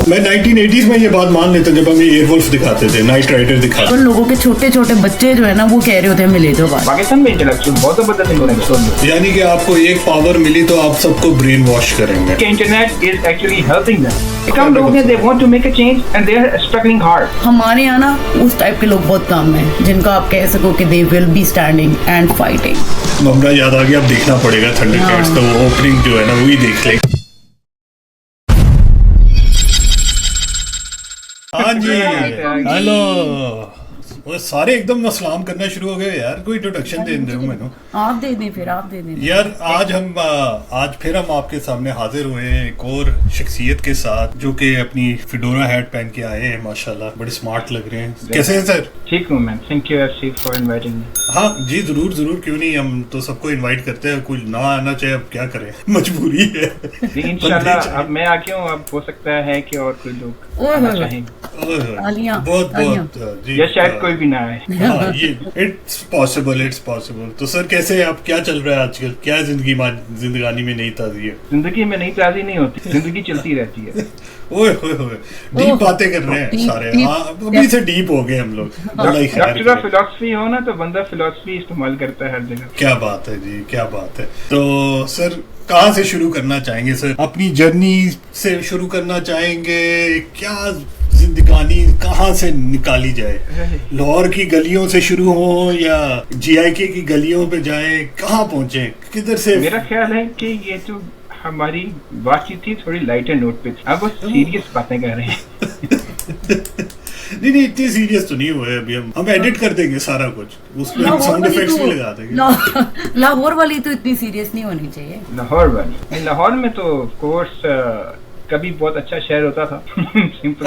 मैं 1980s में ये बात मान लेता जब हमें एयरवॉल्फ दिखाते थे, नाइट राइडर दिखाते थे। लोगों के छोटे छोटे बच्चे जो है ना वो कह रहे होते हैं मिले तो बात। पाकिस्तान में इंटेलेक्चुअल बहुत जबरदस्त, यानी कि आपको एक पावर मिली तो आप सबको ब्रेन वॉश करेंगे। Internet is actually helping them. कम लोग हैं, they want to make a change and they are struggling hard. हमारे यहाँ ना उस टाइप के लोग बहुत कम हैं जिनका आप कह सको कि they will be standing and fighting. हमरा याद आ गया, अब देखना पड़ेगा थंडरकैट्स, तो वो ओपनिंग जो है ना वही देख ले। हाँ जी, हेलो। वो सारे एकदम सलाम करना शुरू हो गए यार, कोई इंट्रोडक्शन दे दो मैंने। आप दे दें फिर, आप दे दें यार। आज फिर हम आपके सामने हाजिर हुए हैं एक और शख्सियत के साथ जो कि अपनी फिडोरा हैट पहन के आए हैं। माशाल्लाह बड़े स्मार्ट लग रहे हैं। कैसे हैं सर? ठीक हूँ मैं, thank you Asif for inviting me. हाँ जी, जरूर जरूर, क्यों नहीं, हम तो सबको इनवाइट करते हैं, कोई ना आना चाहे अब क्या करें, मजबूरी है। इंशाल्लाह अब मैं आ गया हूँ, अब हो सकता है कि और कोई लोग आना चाहें। बहुत जी, या शायद कोई भी ना आए। हाँ, ये इट्स पॉसिबल। तो सर कैसे है, आप क्या चल रहा है आजकल? क्या जिंदगानी में नई ताज़ी है? जिंदगी में नई ताज़ी नहीं होती, जिंदगी चलती रहती है। ओए डीप बातें कर रहे हैं सारे। अभी से डीप हो गए हम लोग। डॉक्टर ऑफ फिलॉसफी हो ना तो बंदा फिलॉसफी इस्तेमाल करता है हर जगह। क्या बात है जी, क्या बात है। तो सर कहाँ से शुरू करना चाहेंगे सर? अपनी जर्नी से शुरू करना चाहेंगे? क्या जिंदगानी कहाँ से निकाली जाए? लाहौर की गलियों से शुरू हो या GIK की गलियों पे जाए? कहाँ पहुँचे, किधर से? मेरा ख्याल है कि ये तो हमारी बातचीत थी थोड़ी लाइटर नोट पे, अब वो सीरियस बातें कर रहे हैं। नहीं इतनी सीरियस तो नहीं हुए अभी। हम एडिट कर देंगे सारा कुछ, उसमें हम साउंड इफेक्ट्स भी लगा देंगे। लाहौर वाली तो इतनी सीरियस नहीं होनी चाहिए। लाहौर में तो कोर्स कभी बहुत अच्छा शहर होता था। सिंपल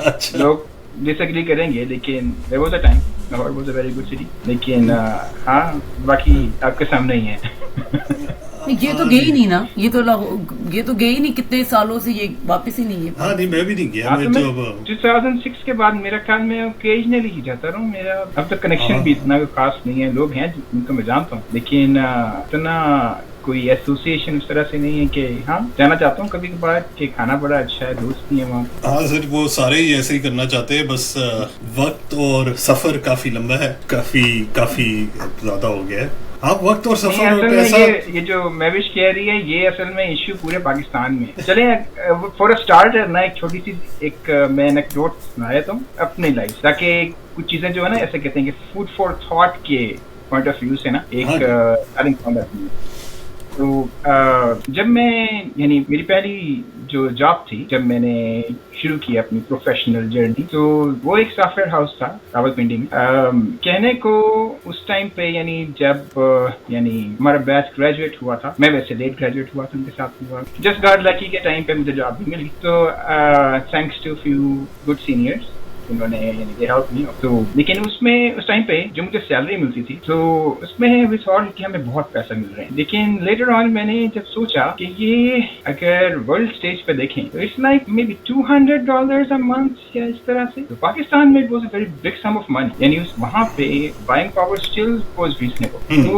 अच्छा। लोग डिसएग्री करेंगे लेकिन there was a time Lahore was a very good city. लेकिन हाँ, बाकी आपके सामने ही है। ये तो गई नहीं ना, ये तो गई नहीं, कितने सालों से ये वापस ही नहीं है। हाँ नहीं, मैं भी नहीं गया। मैं तो 2006 के बाद मेरा ख्याल में ओकेजनली ही जाता रहा हूँ। मेरा अब तक कनेक्शन भी इतना खास नहीं है। लोग हैं जिनको मैं जानता हूँ लेकिन इतना कोई एसोसिएशन उस तरह से नहीं है कि हाँ जाना चाहता हूँ कभी कभार कि खाना बड़ा अच्छा है, दोस्त भी है वहाँ। हाँ सर, वो सारे ही ऐसे ही करना चाहते हैं, बस वक्त और सफर काफी लंबा है, काफी ज्यादा हो गया है। आप वक्त और सफर और पैसा, ये जो मैविश कह रही है ये असल में इश्यू पूरे पाकिस्तान में। चले फॉर अ स्टार्ट ना एक छोटी सी मैं एनेक्डोट सुनाया तुम अपनी लाइफ, ताकि कुछ चीजें जो है ना ऐसे कहते हैं कि फूड फॉर थॉट के पॉइंट ऑफ व्यू से ना एक स्टार्टिंग पॉइंट ऑफ व्यू। तो जब मैं यानी मेरी पहली जो जॉब थी, जब मैंने शुरू की अपनी प्रोफेशनल जर्नी, तो वो एक सॉफ्टवेयर हाउस था रावलपिंडी में। कहने को उस टाइम पे यानी जब यानी हमारा बैच ग्रेजुएट हुआ था, मैं वैसे लेट ग्रेजुएट हुआ था, उनके साथ हुआ जस्ट गॉड लकी के टाइम पे मुझे जॉब भी मिली। तो thanks to few good seniors, उन्होंने यानी दे हेल्प मी। तो लेकिन उसमें उस टाइम पे जो मुझे सैलरी मिलती थी तो उसमें भी थॉट कि हमें बहुत पैसा मिल रहा है। लेकिन लेटर ऑन मैंने जब सोचा कि ये अगर वर्ल्ड स्टेज पे देखें तो it's like maybe $200 a month या इस तरह से। तो पाकिस्तान में it was a very big sum of money, यानी उस वहाँ पे buying power still was reasonable. तो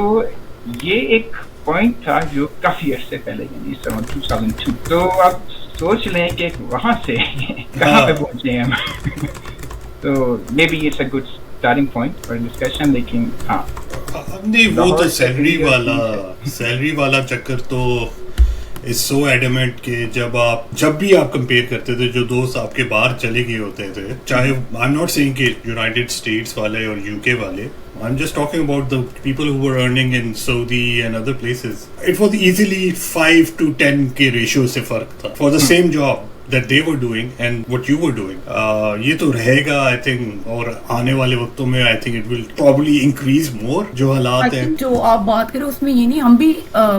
ये एक पॉइंट था जो काफी अर्से पहले यानी 2002। तो आप सोच लें कि वहाँ से कहाँ पे पहुंचे हैं हम। तो may be it's a good starting point for discussion. लेकिन हाँ नहीं, वो तो सैलरी वाला चक्कर तो इज सो एडमेंट कि जब भी आप कंपेयर करते थे, जो दोस्त आपके बाहर चले गए होते थे, चाहे आई एम नॉट सेइंग कि यूनाइटेड स्टेट्स वाले और UK वाले, I'm just talking about the people who were earning in Saudi and other places. It was easily 5 to 10 के रेशियो से फर्क था for the same job that they were doing and what you were doing. ये तो रहेगा I think, और आने वाले वक्तों में I think it will probably increase more जो हालात हैं। जो आप बात करें उसमें ये नहीं, हम भी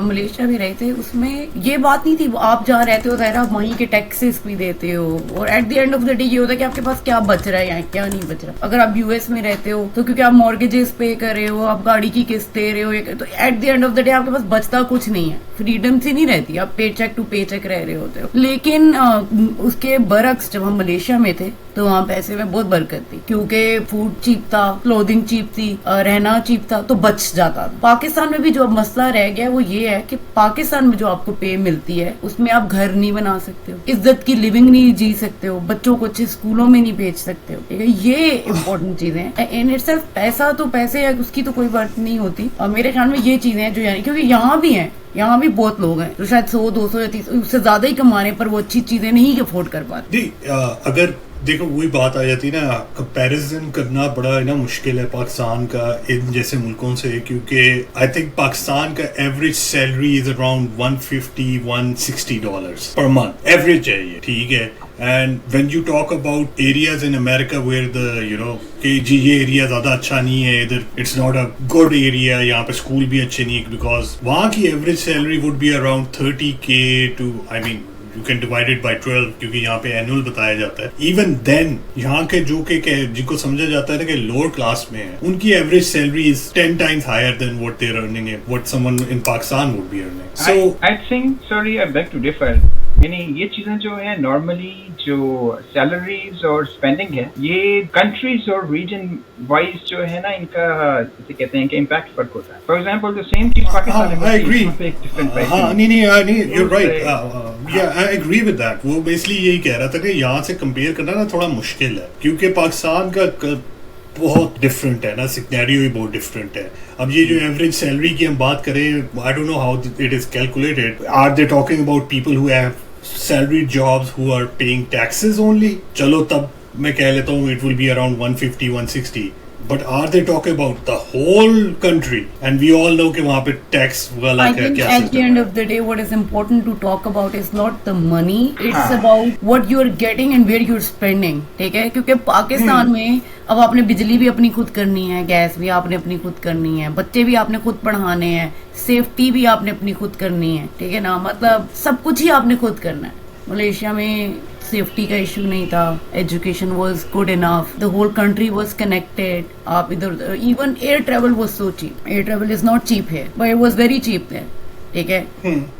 मलेशिया में रहे थे, उसमें ये बात नहीं थी। आप जहाँ रहते हो ज़ाहिर आप वहीं के टैक्सेस भी देते हो और at the end of the day ये होता है कि आपके पास क्या बच रहा है या क्या नहीं बच रहा। अगर आप US में रहते हो तो क्योंकि आप मॉर्गेजेस पे कर रहे हो, आप गाड़ी की किस्त दे रहे हो, तो at the end of the day आपके पास बचता कुछ नहीं है, फ्रीडम सी नहीं रहती, आप पे चेक टू पे चेक रह रहे होते हो। लेकिन उसके बरक्स जब हम मलेशिया में थे तो वहाँ पैसे में बहुत बरकत थी, क्योंकि फूड चीप था, क्लोथिंग चीप थी, रहना चीप था, तो बच जाता था। पाकिस्तान में भी जो अब मसला रह गया वो ये है कि पाकिस्तान में जो आपको पे मिलती है उसमें आप घर नहीं बना सकते हो, इज्जत की लिविंग नहीं जी सकते हो, बच्चों को अच्छे स्कूलों में नहीं भेज सकते हो, ठीक है। ये इम्पोर्टेंट चीजें हैं। इन इटसेल्फ पैसा तो पैसे है, उसकी तो कोई बात नहीं होती, और मेरे ख्याल में ये चीजें हैं जो यानी, क्योंकि यहाँ भी हैं, यहाँ भी बहुत लोग हैं जो शायद 100, 200 या 300 उससे ज्यादा ही कमा रहे हैं, पर वो अच्छी चीजें नहीं अफोर्ड कर पाते। अगर देखो वही बात आ जाती है ना, कंपैरिजन करना बड़ा ना मुश्किल है पाकिस्तान का इन जैसे मुल्कों से, क्योंकि आई थिंक पाकिस्तान का average salary is around $150-160 per month, average है ये, ठीक है। And when you talk about areas in America where the कि जी ये एरिया ज्यादा अच्छा नहीं है, इधर it's not a good area, यहाँ पे स्कूल भी अच्छे नहीं है, बिकॉज वहाँ की average salary would be around 30K to, I mean you can divide it by 12, क्योंकि यहाँ पे एनुअल बताया जाता है। इवन देन यहाँ के जो के जिनको समझा जाता है ना कि लोअर क्लास में है, उनकी average salary is 10 times higher than what they are earning, what someone in Pakistan would be earning. So I think, sorry I beg to differ, यानी ये चीजें जो है नॉर्मली जो सैलरीज और स्पेंडिंग है, ये कंट्रीज और रीजन वाइज जो है ना, इनका जैसे कहते हैं कि इम्पैक्ट फर्क होता है। फॉर एग्जांपल द सेम चीज पाकिस्तान में, आई एग्री, हाँ नहीं you are right, Yeah, I agree with that. वो बेसिकली यही कह रहा था कि यहाँ से कंपेयर करना ना थोड़ा मुश्किल है, क्योंकि पाकिस्तान का बहुत डिफरेंट है ना, सिनेरियो ही बहुत डिफरेंट है। अब ये जो एवरेज सैलरी की हम बात करें, I don't know how it is calculated, are they talking about people who have salaried jobs who are paying taxes only? चलो तब मैं कह लेता हूँ it will be around 150-160. But are they talking about the whole country? And we all know कि वहाँ पे tax वाला I क्या think क्या at the system end है। of the day, what is important to talk about is not the money. It's about what you are getting and where you are spending. ठीक है, क्योंकि पाकिस्तान में अब आपने बिजली भी अपनी खुद करनी है, गैस भी आपने अपनी खुद करनी है, बच्चे भी आपने खुद पढ़ाने हैं, सेफ्टी भी आपने अपनी खुद करनी है, ठीक है ना, मतलब सब कुछ ही आपने खुद करना है। मलेशिया में सेफ्टी का इशू नहीं था, education was good enough, the whole country was connected. आप इधर even air travel was so cheap, air travel is not cheap है, but it was very cheap है, ठीक है।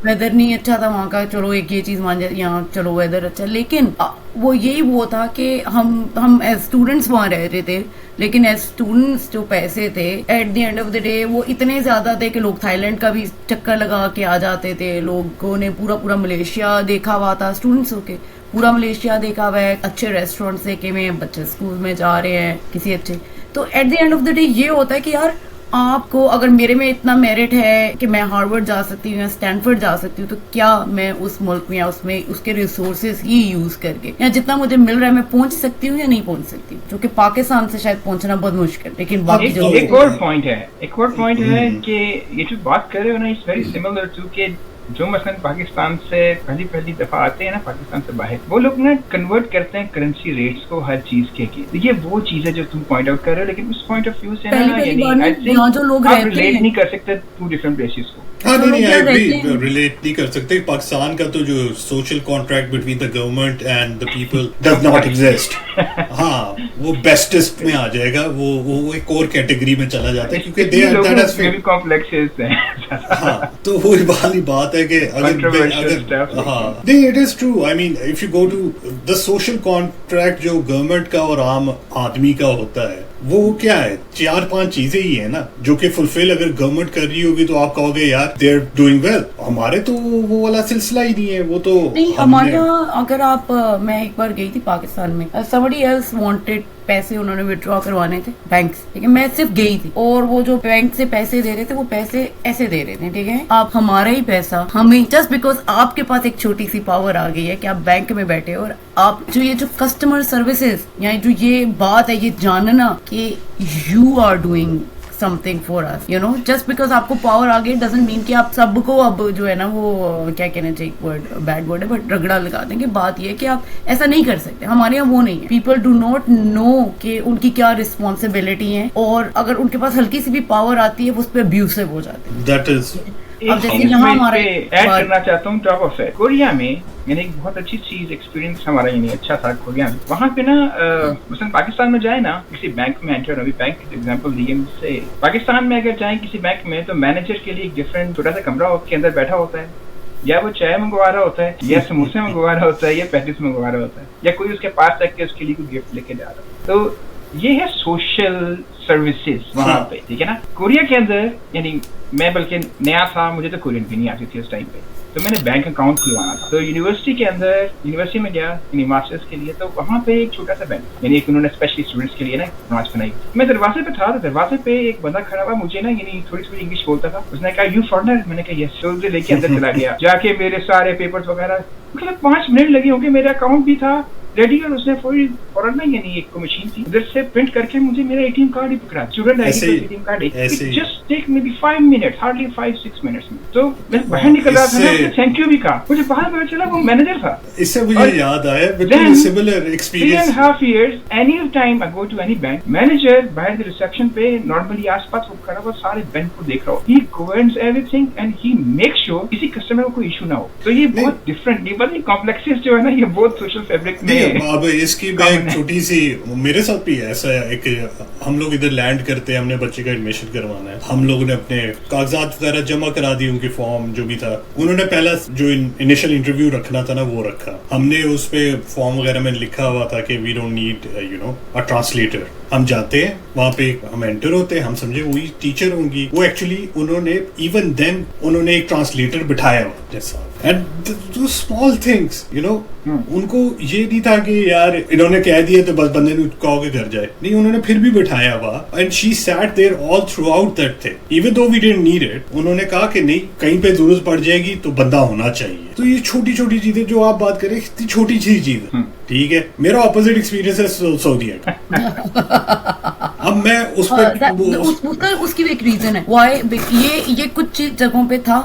वेदर नहीं अच्छा था वहाँ का, चलो एक ये चीज मान जाए, यहाँ चलो वेदर अच्छा, लेकिन वो यही वो था कि हम एज स्टूडेंट्स वहाँ रह रहे थे, लेकिन एज स्टूडेंट्स जो पैसे थे at the end of the day वो इतने ज्यादा थे कि लोग थाईलैंड का भी चक्कर लगा के आ जाते थे। लोगों ने पूरा मलेशिया देखा हुआ था, स्टूडेंट्स होके पूरा मलेशिया देखा हुआ है, अच्छे रेस्टोरेंट्स देखे हुए हैं, बच्चे स्कूल में जा रहे हैं किसी अच्छे। तो at the end of the day ये होता है कि यार आपको अगर मेरे में इतना मेरिट है कि मैं हार्वर्ड जा सकती हूँ या स्टैनफोर्ड जा सकती हूँ, तो क्या मैं उस मुल्क में या उसमें उसके रिसोर्सेज ही यूज करके या जितना मुझे मिल रहा है मैं पहुंच सकती हूँ या नहीं पहुंच सकती हूँ, जो कि पाकिस्तान से शायद पहुंचना बहुत मुश्किल। लेकिन बाकी जो एक और पॉइंट है कि ये जो बात कर रहे हो ना, इट्स वेरी सिमिलर टू के जो मसलन पाकिस्तान से पहली दफा आते हैं ना, पाकिस्तान से बाहर, वो लोग ना कन्वर्ट करते हैं करेंसी रेट्स को हर चीज के। तो ये वो चीज है जो तुम पॉइंट आउट कर रहे हो, लेकिन उस पॉइंट ऑफ व्यू से ना, यानी यहाँ जो लोग आप रिलेट नहीं कर सकते टू डिफरेंट प्लेसेस को। हाँ नहीं आई एग्री, रिलेट नहीं कर सकते। पाकिस्तान का तो जो social contract between the government and the people does not exist. हाँ वो बेस्टेस्ट में आ जाएगा, वो एक और कैटेगरी में चला जाता है, क्योंकि they are that aspect complexes हैं। हाँ तो वो वाली बात है कि अगर हाँ नहीं, it is true. I mean if you go to the social contract जो गवर्नमेंट का और आम आदमी का होता है, वो क्या है, 4-5 चीजें ही है ना जो कि फुलफिल अगर गवर्नमेंट कर रही होगी तो आप कहोगे यार दे आर डूइंग वेल। हमारे तो वो वाला सिलसिला ही नहीं है, वो तो नहीं हमारे यहाँ। अगर आप मैं एक बार गई थी पाकिस्तान में, somebody else wanted पैसे उन्होंने विड्रॉ करवाने थे बैंक से, ठीक है, मैं सिर्फ गई थी और वो जो बैंक से पैसे दे रहे थे वो पैसे ऐसे दे रहे थे, ठीक है, आप हमारा ही पैसा हमें, जस्ट बिकॉज आपके पास एक छोटी सी पावर आ गई है कि आप बैंक में बैठे और आप जो कस्टमर सर्विसेज या जो ये बात है, ये जानना कि you are doing something for us, you know, just because आपको पावर आ गई डजंट मीन कि आप सबको अब जो है ना वो क्या कहना चाहिए, वर्ड बैड वर्ड है बट रगड़ा लगा देंगे। बात ये है कि आप ऐसा नहीं कर सकते, हमारे यहाँ वो नहीं है। पीपल डू नॉट नो कि उनकी क्या रिस्पॉन्सिबिलिटी है, और अगर उनके पास हल्की सी भी पावर आती है वो उस पर अब्यूसिव हो जाते हैं। दैट इज अब जैसे यहाँ हमारा ऐड करना चाहता हूँ टॉप ऑफ है, कोरिया में यानी एक बहुत अच्छी चीज एक्सपीरियंस हमारा यानी अच्छा था कोरिया में। वहाँ पे ना मसलन पाकिस्तान में जाए ना, किसी बैंक में एंटर, अभी बैंक एग्जांपल दिए मुझसे, पाकिस्तान में अगर जाए किसी बैंक में तो मैनेजर के लिए एक डिफरेंट छोटा सा कमरा के अंदर बैठा होता है, या वो चाय मंगवा रहा होता है, या समोसे मंगवा रहा होता है, या पैटिस मंगवा रहा होता है, या कोई उसके पास तक के उसके लिए कोई गिफ्ट लेके जा रहा है। तो ये है सोशल सर्विसेज वहाँ पे, ठीक है ना। कोरिया के अंदर यानी मैं बल्कि नया था, मुझे तो कोरियन भी नहीं आती थी उस टाइम पे, तो मैंने बैंक अकाउंट खुलवाना था। तो यूनिवर्सिटी के अंदर, यूनिवर्सिटी में गया यानी मास्टर्स के लिए, तो वहाँ पे एक छोटा सा बैंक यानी एक उन्होंने स्पेशली स्टूडेंट्स के लिए ना ब्रांच बनाई। मैं दरवाजे पे था, तो दरवाजे पे एक बंदा खड़ा हुआ, मुझे ना यानी थोड़ी थोड़ी इंग्लिश बोलता था। उसने कहा यू फॉरनर, मैंने कहा यस। तो मुझे लेके अंदर चला गया, जाके मेरे सारे पेपर्स वगैरह, मतलब 5 मिनट लगे होंगे, मेरा अकाउंट भी था रेडी, और उसने फौरन ना यानी एक मशीन थी उधर से प्रिंट करके मुझे मेरा एटीएम कार्ड ही पकड़ा, student ID ATM card. It just take maybe 5 minutes, hardly 5-6 minutes में। तो मैं बाहर निकल रहा था, मैंने थैंक यू भी कहा, मुझे बाहर पता चला वो मैनेजर था। इससे मुझे याद आया बिल्कुल similar experience. 3.5 years, any time I go to any bank, manager बाहर के रिसेप्शन पे नॉर्मली आसपास वो खड़ा हुआ सारे बैंक को देख रहा हो, he governs everything and he makes sure किसी कस्टमर को कोई इशू ना हो। तो ये बहुत डिफरेंट, ये बहुत कॉम्प्लेक्सिस जो है ना, ये बहुत सोशल फैब्रिक में। अब इसकी मैं एक छोटी सी, मेरे साथ भी ऐसा है, एक हम लोग इधर लैंड करते हैं, हमने बच्चे का एडमिशन करवाना है, हम लोगों ने अपने कागजात वगैरह जमा करा दी, उनके फॉर्म जो भी था, उन्होंने पहला जो इनिशियल इंटरव्यू रखना था ना वो रखा। हमने उस पे फॉर्म वगैरह में लिखा हुआ था कि we don't need a translator. हम जाते हैं वहां पे, हम एंटर होते हैं, हम समझे वही टीचर होंगी, वो एक्चुअली उन्होंने इवन देन उन्होंने एक ट्रांसलेटर बिठाया हुआ जैसा। एंड स्मॉल थिंग्स उनको ये नहीं था कि यार इन्होंने कह दिया तो बस बंदे ने कहो के घर जाए, नहीं, उन्होंने फिर भी बिठाया हुआ। And she sat there all throughout that thing, even though we didn't need it. उन्होंने कहा कि नहीं, कहीं पे जरूरत पड़ जाएगी तो बंदा होना चाहिए। तो ये छोटी छोटी चीजें जो आप बात करें, इतनी छोटी सी चीज, ठीक है। मेरा ऑपोजिट एक्सपीरियंस है सऊदी का। अब मैं उस पर उसकी भी एक रीजन है व्हाई ये कुछ जगहों पे था।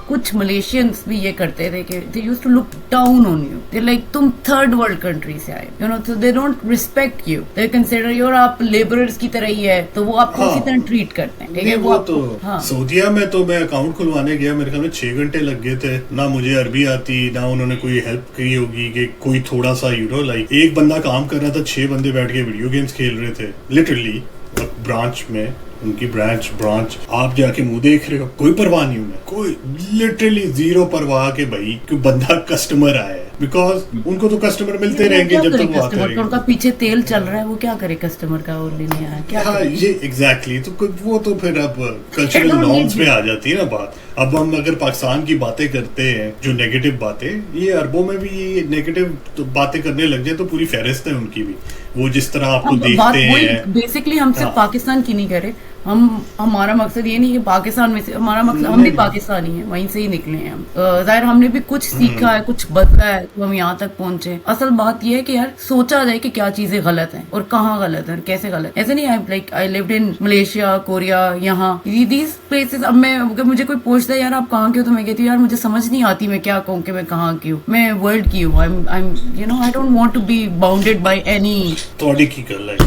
कुछ मलेशियंस भी ये करते थे कि they used to look down on you, they like तुम थर्ड वर्ल्ड कंट्री से आए, so they don't respect you, they consider you आप लेबरर्स की तरह ही है, तो वो आपको उसी तरह ट्रीट करते हैं, ठीक है। वो तो सऊदीया में तो मैं अकाउंट खुलवाने गया, मेरे ख्याल में 6 घंटे लग गए थे। ना मुझे अरबी आती, ना उन्होंने कोई हेल्प की होगी कि कोई थोड़ा सा लाइक एक बंदा काम कर रहा था, 6 बंदे बैठ के वीडियो गेम्स खेल रहे थे लिटरली ब्रांच में, उनकी ब्रांच। आप जाके मुंह देख रहे हो, कोई परवाह नहीं, उन्हें कोई लिटरली जीरो परवाह के भाई कि बंदा कस्टमर आया है, बिकॉज उनको तो कस्टमर मिलते रहेंगे जब तक वो आते रहेंगे। उनका पीछे तेल चल रहा है, वो क्या करे कस्टमर का और लेने आया क्या? हाँ, ये एग्जैक्टली। तो वो तो फिर अब कल्चरल नॉर्म्स में आ जाती है ना बात। अब हम अगर पाकिस्तान की बातें करते हैं, जो नेगेटिव बातें, ये अरबों में भी ये नेगेटिव बातें करने लग जाए तो पूरी फहरिस्त है उनकी भी, वो जिस तरह आपको देखते हैं। बेसिकली हम सिर्फ पाकिस्तान की नहीं करे, हमारा मकसद ये नहीं कि पाकिस्तान में से, हमारा मकसद, हम भी पाकिस्तानी हैं, वहीं से ही निकले हैं हम। जाहिर हमने भी कुछ सीखा है, कुछ बदला है, तो हम यहाँ तक पहुंचे। असल बात ये है कि यार सोचा जाए कि क्या चीजें गलत हैं और कहाँ गलत है और कैसे गलत। ऐसे नहीं, I lived in Malaysia, Korea, यहाँ दीज प्लेसेस। अब मैं, अगर मुझे कोई पूछता है यार आप कहाँ के हो, तो मैं कहती हूँ यार मुझे समझ नहीं आती मैं क्या कहूँ कि मैं कहाँ की हूँ, मैं वर्ल्ड की हूँ। I don't want to be bounded by any. थोड़ी की गल है,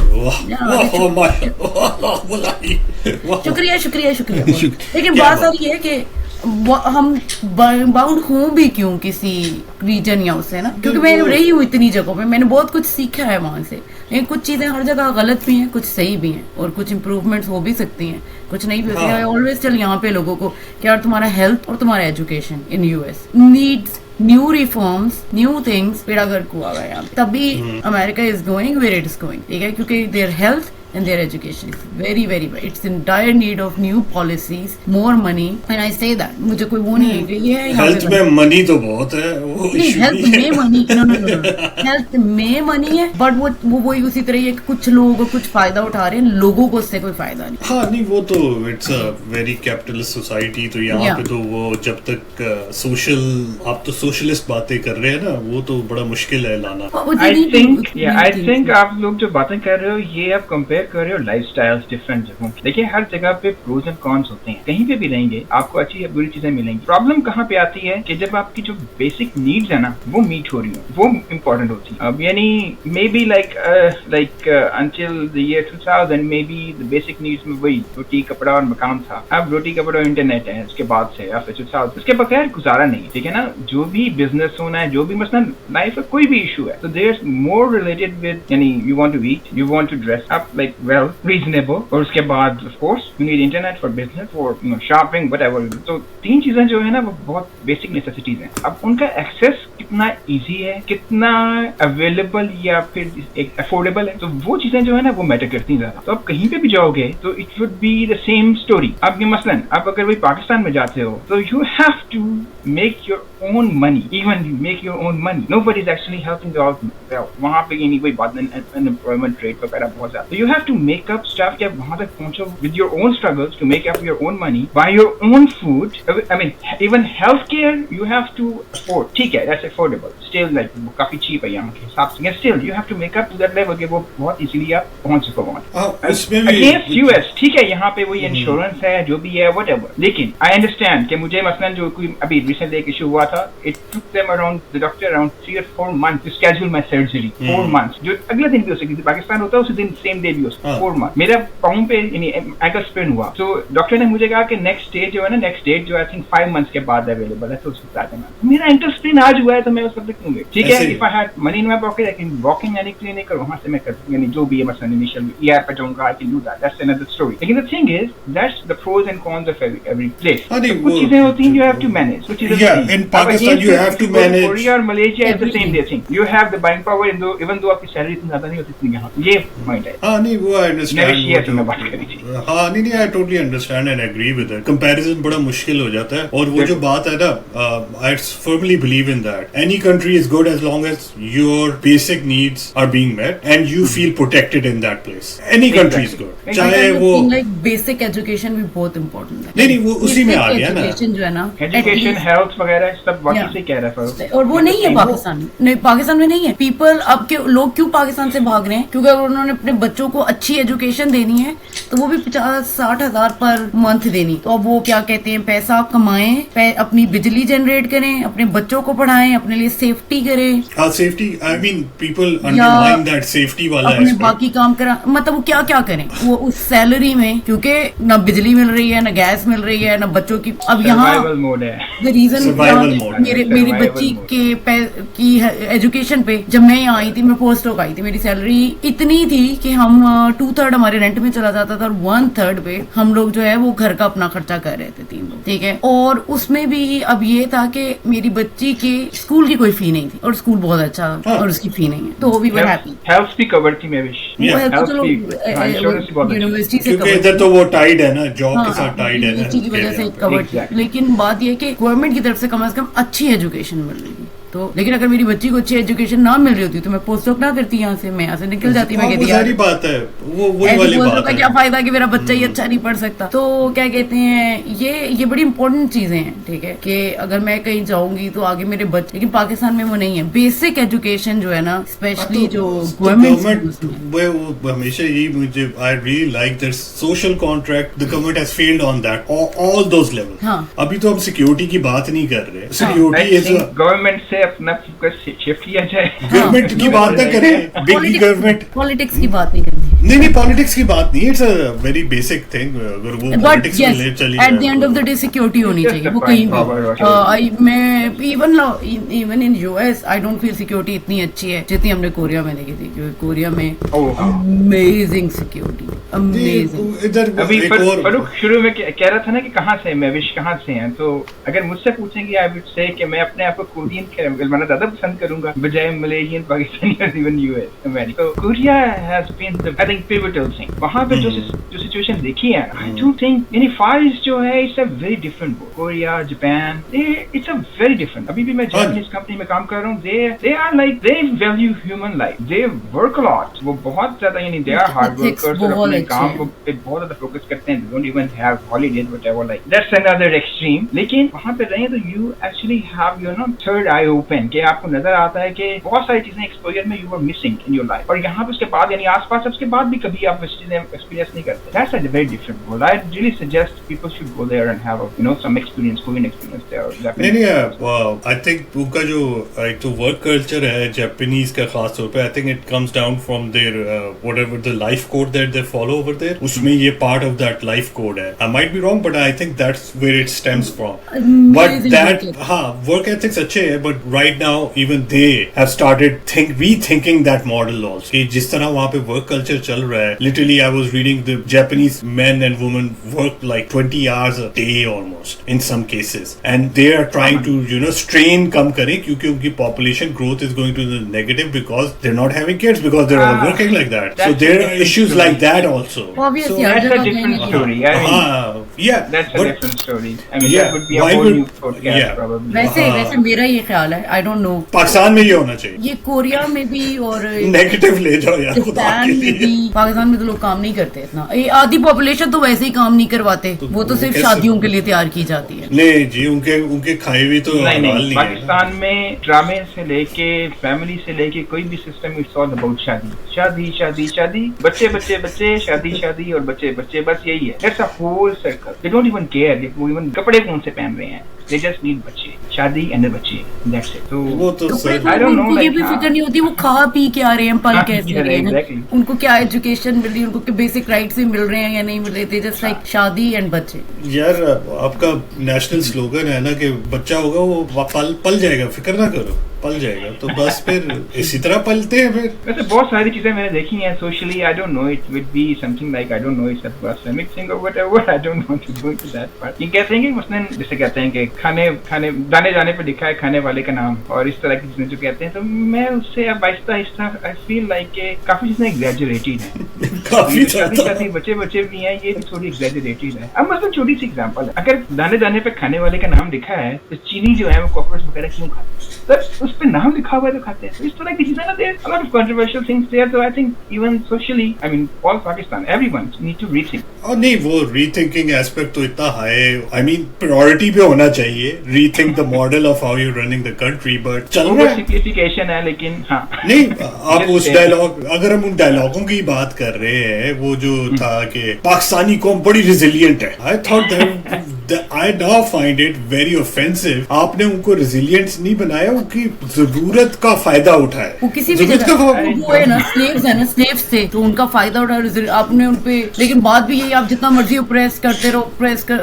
शुक्रिया। लेकिन बात सारी है कि हम बाउंड हूँ भी क्यों किसी रीजन या उससे ना, क्योंकि मैं रही हूँ इतनी जगहों पे, मैंने बहुत कुछ सीखा है वहां से। लेकिन कुछ चीजें हर जगह गलत भी हैं, कुछ सही भी हैं, और कुछ इम्प्रूवमेंट्स हो भी सकती हैं, कुछ नहीं भी होती है। ऑलवेज चल यहाँ पे लोगों को कि यार तुम्हारा हेल्थ और तुम्हारा education in US needs new reforms, new things, बेड़ा गर्क हुआ है यहाँ, तभी America is going where it is going, ठीक है। क्योंकि their health and their education is very bad. It's in dire need of new policies, more money, and I say that मुझे कोई वो नहीं है कि ये हेल्थ में मनी तो बहुत है, वो हेल्थ में मनी हेल्थ में मनी है, बट वो वही उसी तरह है कि कुछ लोग कुछ फायदा उठा रहे हैं, लोगों को उससे कोई फायदा नहीं। हाँ नहीं, वो तो it's a very capitalist society, तो यहाँ पे तो वो जब तक आप तो सोशलिस्ट बातें कर रहे हैं ना, वो तो बड़ा मुश्किल है लाना। I think आप लोग जो बातें कर रहे हो ये आप कंपेयर कर रहे हो लाइफस्टाइल्स डिफरेंट जगहों की। देखिए हर जगह पे प्रोज एंड कॉन्स होते हैं, कहीं पे भी रहेंगे आपको अच्छी या बुरी चीजें मिलेंगी। प्रॉब्लम कहाँ पे आती है कि जब आपकी जो बेसिक नीड्स है ना वो मीट हो रही हो, वो इम्पोर्टेंट होती है। अब यानी may be like until the year 2000 may be the basic needs में वही रोटी कपड़ा और मकान था। अब रोटी कपड़ा और इंटरनेट है, उसके बाद से आफ्टर 2000 उसके बगैर गुजारा नहीं, ठीक है ना। जो भी बिजनेस होना है, जो भी मसलन लाइफ में कोई भी इशू है, तो there is more related with यानी you want to eat, you want to dress up, like like well reasonable, और उसके बाद of course you need internet for business, for shopping, whatever. तो 3 चीजें जो है ना वो बहुत बेसिक नेसेसिटीज हैं। अब उनका एक्सेस कितना इजी है, कितना अवेलेबल या फिर एक अफोर्डेबल है, तो वो चीजें जो है ना वो मैटर करती हैं ज्यादा। तो आप कहीं पे भी जाओगे तो it would be the same story. आप मसलन आप अगर वही पाकिस्तान में जाते हो तो you have to make your own money, even you make your own money. Nobody is actually helping you out. वहाँ पे ये नहीं कोई बात, unemployment rate वगैरह बहुत ज़्यादा. So you have to make up stuff कि आप वहाँ तक पहुँचो with your own struggles to make up your own money, buy your own food. I mean, even healthcare you have to afford. ठीक है, that's affordable. Still like काफी cheap है यहाँ के हिसाब से. Still you have to make up to that level कि वो बहुत easily आप पहुँच सको वहाँ. Against US, ठीक है, यहाँ पे वही insurance है, जो भी है, whatever. लेकिन I understand कि मुझे मसलन जो कोई अभी recently एक issue हुआ था, it took them around the doctor around 3 or 4 months to schedule my surgery. 4 months. जो अगले दिन भी हो सकती थी, पाकिस्तान होता है उसी दिन same day भी हो सकता है. 4 months. मेरा पाँव पे यानी ankle sprain हुआ. तो डॉक्टर ने मुझे कहा कि next stage जो है ना, next date जो I think 5 months के बाद available है, तो उसको बता देना. मेरा ankle sprain आज हुआ है तो मैं उस वक्त क्यों गई? ठीक है, if I had money in my pocket I can walk in any clinic और वहाँ से मैं कर यानी जो भी है मसलन initial ER पे जाऊँगा, I can do that. That's another story. लेकिन the thing is that's the pros and cons of every place. कुछ चीजें होती हैं you have to manage. कुछ चीजें in Pakistan you have to manage. Korea और Malaysia is the same thing. You have the buying power even though आपकी salary इतनी ज्यादा नहीं होती इतनी यहाँ. ये पॉइंट है. हाँ नहीं वो I understand. मैं बात करी थी. हाँ नहीं I totally understand and agree with it. Comparison बड़ा मुश्किल हो जाता है और वो जो बात है ना, I firmly believe in that. Any country is good as long as your basic needs are being met and you feel protected in that place. Any country is good. चाहे वो like basic education भी बहुत important है. नहीं वो उसी में आ गया ना. Education जो है ना, education, health वगैरह सब बाकी से कह रहा है. और वो नहीं है पाकिस्तान में. नहीं, पाकिस्तान में नहीं है. पीपल अब के लोग क्यों पाकिस्तान से भाग रहे हैं? क्योंकि अगर उन्होंने अपने बच्चों को अच्छी एजुकेशन देनी है तो वो भी 50-60 हजार पर मंथ देनी. तो अब वो क्या कहते हैं, पैसा कमाएं, अपनी बिजली जनरेट करें, अपने बच्चों को पढ़ाएं, अपने लिए सेफ्टी करें. हाँ safety, I mean people underline that safety वाला अपने बाकी काम करा, मतलब वो क्या क्या करें वो उस सैलरी में, क्योंकि ना बिजली मिल रही है, ना गैस मिल रही है, ना बच्चों की. अब यहाँ द रीजन मेरी बच्ची की एजुकेशन पे जब मैं यहाँ आई थी, मैं पोस्ट डॉक आई थी, मेरी सैलरी इतनी थी कि हम 2/3 हमारे रेंट में चला जाता था और 1/3 पे हम लोग जो है वो घर का अपना खर्चा कर रहे थे 3 लोग. ठीक है, और उसमें भी अब ये था कि मेरी बच्ची के स्कूल की कोई फी नहीं थी और स्कूल बहुत अच्छा और उसकी फी नहीं है, तो वी वर हैप्पी. हेल्थ भी कवर थी मैं विश. चलो यूनिवर्सिटी से क्योंकि इधर तो वो टाइड है ना, जॉब के साथ टाइड है ना, की वजह से कवर किया. लेकिन बात ये कि गवर्नमेंट की तरफ से कम अच्छी एजुकेशन मिल रही थी. तो लेकिन अगर मेरी बच्ची को अच्छी एजुकेशन ना मिल रही होती तो मैं पोस्ट डॉक ना करती यहाँ से, मैं यहाँ से निकल जाती. मैं कहती सारी बात है वो वाली बात है. क्या फायदा कि मेरा बच्चा ही अच्छा नहीं पढ़ सकता. तो क्या कहते हैं, ये बड़ी इंपॉर्टेंट चीजें हैं. ठीक है, कि अगर मैं कहीं जाऊंगी तो आगे मेरे बच्चे, लेकिन पाकिस्तान में वो नहीं है. बेसिक एजुकेशन जो है ना, स्पेशली जो गवर्नमेंट, वो हमेशा यही मुझे I really like that social contract the government has failed on that all those levels. अभी तो हम सिक्योरिटी की बात नहीं कर रहे. सिक्योरिटी इज गवर्नमेंट से अपना फोकस शिफ्ट किया जाए. गवर्नमेंट की बात ना करें, बिग गवर्नमेंट. पॉलिटिक्स की बात नहीं करनी. नहीं पॉलिटिक्स की बात नहीं. It's a very basic thing. अगर वो पॉलिटिक्स में ले चली at the end of the day security होनी चाहिए वो कहीं भी. मैं even in US I don't feel security इतनी अच्छी है जितनी हमने कोरिया में देखी थी. क्योंकि कोरिया में अमेजिंग सिक्योरिटी, अमेजिंग. अभी फरूक शुरू में कह रहा था ना कि कहाँ से मैं विश कहाँ से हैं, तो अगर मुझसे पूछेंगे आई वुड से कि मैं अपने आप को कोरियन मैं ज्यादा पसंद करूंगा बजाय मलेशियन, पाकिस्तानी और इवन यूएस अमेरिका. तो Korea has been the I think pivotal thing. वहां पे जो सिचुएशन देखी है, आई डोंट थिंक यानी फार ईस्ट जो है it's a very different. Korea, Japan, it's a very different. अभी भी मैं जापानीज कंपनी में काम कर रहा हूँ. They are like they value human life. They work a lot. वो बहुत ज्यादा यानी दे आर हार्ड वर्कर्स और अपने काम को बहुत ज्यादा फोकस करते हैं. They don't even have holidays whatever like that's another extreme. लेकिन वहां पे रहे तो you actually have your no third eye open कि आपको नजर आता है कि बहुत सारी चीजें एक्सपोजर में you are missing in your life. और यहाँ पे उसके बाद यानी आसपास उसके बाद भी कभी आप चीजें एक्सपीरियंस नहीं करते. That's a very different world. I really suggest people should go there and have you know some experience, Korean experience there. नहीं आई थिंक उनका जो एक तो वर्क कल्चर है जापानीज का खास तौर पे, I think it comes down from there whatever the life code that they follow over there. उसमें ये part of that life code है. I might be wrong but I think that's where it stems from. But that work ethics अच्छे हैं. But right now even they have started rethinking that model also. कि जिस तरह वहाँ पे work culture चल रहा है, literally I was reading the Japanese men and women work like 20 hours a day almost in some cases, and they are trying to strain कम करें क्योंकि उनकी population growth is going to the negative because they're not having kids because they're all working like that. So there are issues like that also. Obviously, That's a different story. I mean, yeah, that's a but different story. I mean, Yeah, that would be a why whole would- new podcast yeah. probably. वैसे मेरा ये ख्याल है, आई don't no, Pakistan में ये होना चाहिए, ये कोरिया में भी और नेगेटिव ले जाओ यार खुदा जापान के में लिए। भी, पाकिस्तान में तो लोग काम नहीं करते इतना, ये आधी पॉपुलेशन तो वैसे ही काम नहीं करवाते, वो तो सिर्फ कैसे? शादियों के लिए तैयार की जाती है। नहीं जी, उनके खाए हुए तो नहीं हलाल नहीं, है। पाकिस्तान में ड्रामे से लेके फैमिली से लेके कोई भी सिस्टम, इट्स ऑल अबाउट शादी शादी शादी शादी, बच्चे बच्चे बच्चे, शादी शादी और बच्चे बच्चे, बस यही है। That's a whole circle. They don't even care वो इवन कपड़े कौन से पहन रहे हैं, दे जस्ट नीड बच्चे, शादी एंड बच्चे, दैट्स इट। तो वो तो कपड़े सर तो I don't know, उनको ये like, भी फिक्र नहीं होती वो खा पी के आ रहे हैं, पल हाँ, कैसे yeah, रहे हैं, exactly. उनको क्या एजुकेशन मिल रही है, उनको बेसिक राइट्स मिल रहे हैं या नहीं मिल रहे, जस्ट लाइक शादी एंड बच्चे। यार आपका नेशनल स्लोगन है ना कि बच्चा होगा वो पल जाएगा, फिक्र ना करो, पल जाएगा, तो बस फिर इसी तरह पलते हैं फिर। वैसे बहुत सारी चीजें मैंने देखी हैं socially, I don't know, it will be something like, I don't know, it's a blasphemic thing और whatever, I don't want to go into that part. ये कहते हैं कि उसने, जैसे कहते हैं कि खाने दाने जाने पे लिखा है खाने वाले का नाम, और इस तरह की चीजें जो कहते हैं, तो मैं उससे अब Aahista Aahista I feel like काफी चीजें एग्जैजरेटेड हैं। काफी शादी ज्यादा। शादी बच्चे बच्चे भी हैं, ये भी थोड़ी एग्जैजरेटेड है। अब मतलब छोटी सी एग्जांपल है, अगर दाने दाने पे खाने वाले का नाम लिखा है तो चीनी जो है वो कॉकरोच वगैरह क्यों खाते हैं? सर उस पे नाम लिखा हुआ है तो खाते हैं। तो इस तरह की चीजें ना, there a lot of controversial things there, so I think even socially, I mean all Pakistan, everyone need to rethink. और नहीं, वो रीथिंकिंग एस्पेक्ट तो इतना हाई, आई मीन प्रायोरिटी पे होना चाहिए, rethink the model of how you running the country, but चल रहा ओवर है। सिंप्लीफिकेशन है, लेकिन हाँ नहीं, आप Just उस say- डायलॉग, अगर हम उन डायलॉगों की बात कर रहे हैं, वो जो था कि पाकिस्तानी कौम बड़ी रिजिलियंट है, I thought that I now find it very offensive. आपने उनको रिजिलियंट नहीं बनाया, उनकी जरूरत का फायदा उठाया, वो किसी भी जरूरत जगह का वो है ना, स्लेव्स है ना, स्लेव्स थे तो उनका फायदा उठाया आपने उनपे। लेकिन बात भी यही, आप जितना मर्जी ऑप्रेस करते रहो,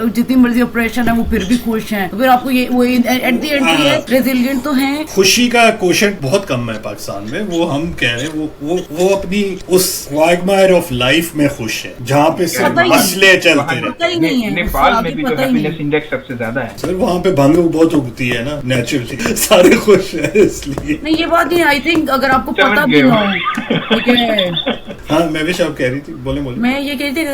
जितनी मर्जी ऑपरेशन है वो फिर भी खुश हैं, तो फिर आपको ये वो एट द एंड ये रेजिलिएंट तो हैं। खुशी का कोशेंट बहुत कम है पाकिस्तान में, वो हम कह रहे हैं, वो अपनी उस क्वागमायर ऑफ लाइफ में खुश है जहाँ पे सिर्फ पता ही नहीं। मसले चलते वहाँ- रहते पता ही नहीं है, नेपाल उससे में आगे भी तो पता ही हैप्पीनेस नहीं। इंडेक्स सबसे ज्यादा है। सर, वहाँ पे भंग बहुत उगती है ना नेचुरली, सारे खुश हैं इसलिए। नहीं ये बात नहीं, आई थिंक अगर आपको समझ पता गए भी हो। ना हो, ठीक है। हाँ, मैं भी शायद कह रही थी, बोले मैं ये कहती थी,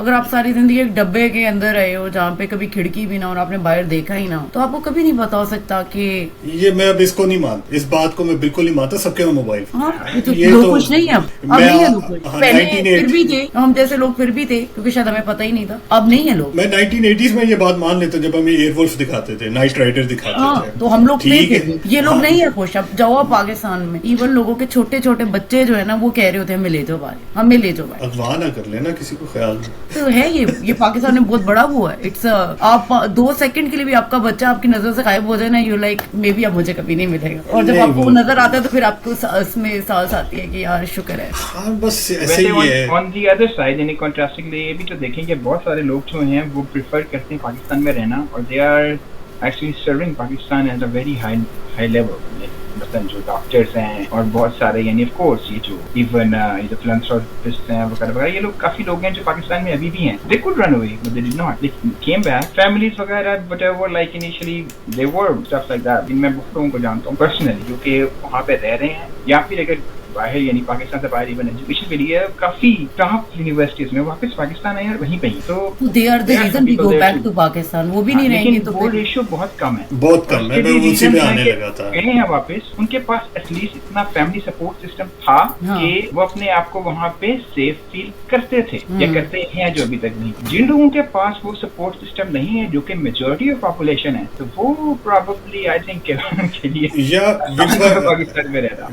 अगर आप सारी जिंदगी एक डब्बे के अंदर रहे हो जहाँ पे कभी खिड़की भी ना और आपने बाहर देखा ही ना, तो आपको कभी नहीं पता हो सकता कि ये मैं अब इसको नहीं मानता, इस बात को मैं बिल्कुल नहीं मानता, सबके में मोबाइल। हाँ, ये तो ये लोग तो- कुछ नहीं है, अब मैं- नहीं है लोग कुछ। हाँ, पहले 1980 फिर भी थे, हम जैसे लोग फिर भी थे क्योंकि शायद हमें पता ही नहीं था, अब नहीं है लोग। मैं 1980s में ये बात मान लेता, जब हमें एयरवोल्फ दिखाते थे, नाइट राइडर दिखाते हाँ, थे, तो हम लोग थे ठीक फिर है। भी। ये लोग हाँ। नहीं है खुश। अब जाओ आप पाकिस्तान में, इवन लोगों के छोटे छोटे बच्चे जो है ना, वो कह रहे होते हैं हमें ले जाओ बाहर, हमें ले जाओ बाहर। अगवा ना कर लेना किसी को, ख्याल में। तो है ये पाकिस्तान में बहुत बड़ा वो है। इट्स आप 2 सेकंड के लिए भी आपका बच्चा आपकी नजर से गायब हो जाए ना, यू लाइक मे बी अब मुझे कभी नहीं मिलेगा, और जब नहीं, आपको वो वो- नजर आता है तो फिर आपको इसमें सांस आती है कि यार शुक्र है। हाँ, बस ऐसे वैसे ही है। ऑन दी अदर साइड, यानी कॉन्ट्रास्टिंगली ये भी तो देखेंगे, बहुत सारे लोग जो हैं वो प्रेफर करते हैं पाकिस्तान में रहना, और they are actually serving Pakistan at a very high level. मतलब जो डॉक्टर्स हैं और बहुत सारे, यानी ऑफ कोर्स ये जो इवन ये जो फिलैंथ्रोपिस्ट हैं वगैरह वगैरह, ये लोग काफी लोग हैं जो पाकिस्तान में अभी भी हैं। They could run away but they did not, they came back, families वगैरह whatever, like initially they were stuff like that. मैं बहुत लोगों को जानता हूँ पर्सनली जो कि वहाँ पे रह रहे हैं, या फिर अगर बाहर, यानी पाकिस्तान से बाहर इवन एजुकेशन के लिए काफी टॉप यूनिवर्सिटीज में वापस पाकिस्तान आए और वहीं पे ही, तो they are the reason we go back to Pakistan. वो भी नहीं रहेंगे लेकिन तो वो फिर रेशियो बहुत कम है, बहुत कम है, उसके मैं लिए उसी पे reason आने है कि लगा था। गए हैं वापस, उनके पास एटलीस्ट इतना फैमिली सपोर्ट सिस्टम था हाँ। कि वो अपने आप को वहाँ पे सेफ फील करते थे, या करते हैं जो अभी तक नहीं। जिन लोगों के पास वो सपोर्ट सिस्टम नहीं है, जो कि मेजोरिटी ऑफ पॉपुलेशन है, तो वो प्रोबेबली आई थिंक के लिए या विक्स भाई, पाकिस्तान में रहता।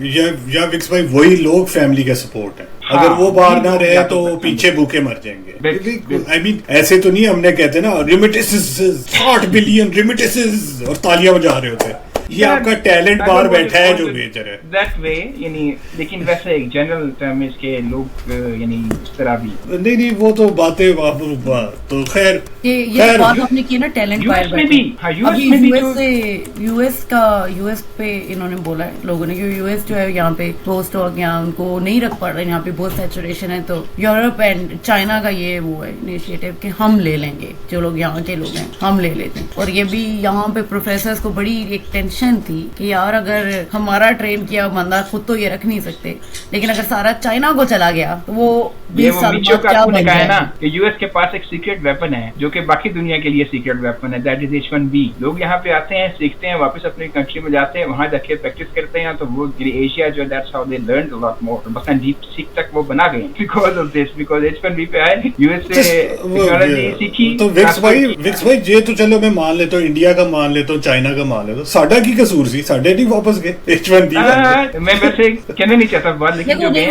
या विक्स भाई, वही लोग फैमिली का सपोर्ट है। हाँ, अगर वो बाहर ना रहे या तो तो पीछे भूखे मर जाएंगे। बिल्कुल। आई मीन ऐसे तो नहीं, हमने कहते ना रिमिटेंसेस 60 बिलियन रिमिटेंसेस और तालियां बजा रहे होते, ये आपका टैलेंट बाहर बैठा है जो बेच रहा है दैट वे, यानी लेकिन वैसे एक जनरल टर्म इसके लोग यानी इस तरह भी नहीं वो तो बातें तो खैर ये बात आपने की ना टैलेंट यूएस में भी, हाँ यूएस में भी यूएस पे इन्होंने बोला है लोगों ने कि यूएस जो है यहाँ पे पोस्ट हो गया, उनको नहीं रख पा रहे, यहाँ पे बहुत सैचुरेशन है, तो यूरोप एंड चाइना का ये वो है इनिशिएटिव कि हम ले लेंगे, जो लोग यहाँ के लोग हैं हम ले लेते हैं। और ये भी यहाँ पे प्रोफेसर्स को बड़ी एक टेंशन थी कि यार अगर हमारा ट्रेन किया बंदा खुद तो ये रख नहीं सकते, लेकिन अगर सारा चाइना को चला गया तो वो 20 साल बाद क्या बन जाए ना कि यूएस के पास एक सीक्रेट वेपन है जो कि बाकी दुनिया के लिए सीक्रेट वेपन है, दैट इज H1B। लोग यहाँ पे आते हैं, सीखते हैं, वापस अपनी कंट्री में जाते हैं, वहाँ जाके प्रैक्टिस करते हैं, तो वो एशिया जो that's how they learn a lot more, बस डीप सीख तक वो बना गए because of this, because H1B पे आए यूएस से टेक्नोलॉजी सीखी। तो विक्स भाई ये तो चलो मैं मान लेता हूँ, इंडिया का मान लेता हूँ, चाइना का मान लेता हूँ, साडा की कसूर सी, साडे नहीं वापस गए H1B। मैं वैसे कहना नहीं चाहता बात, लेकिन जो गए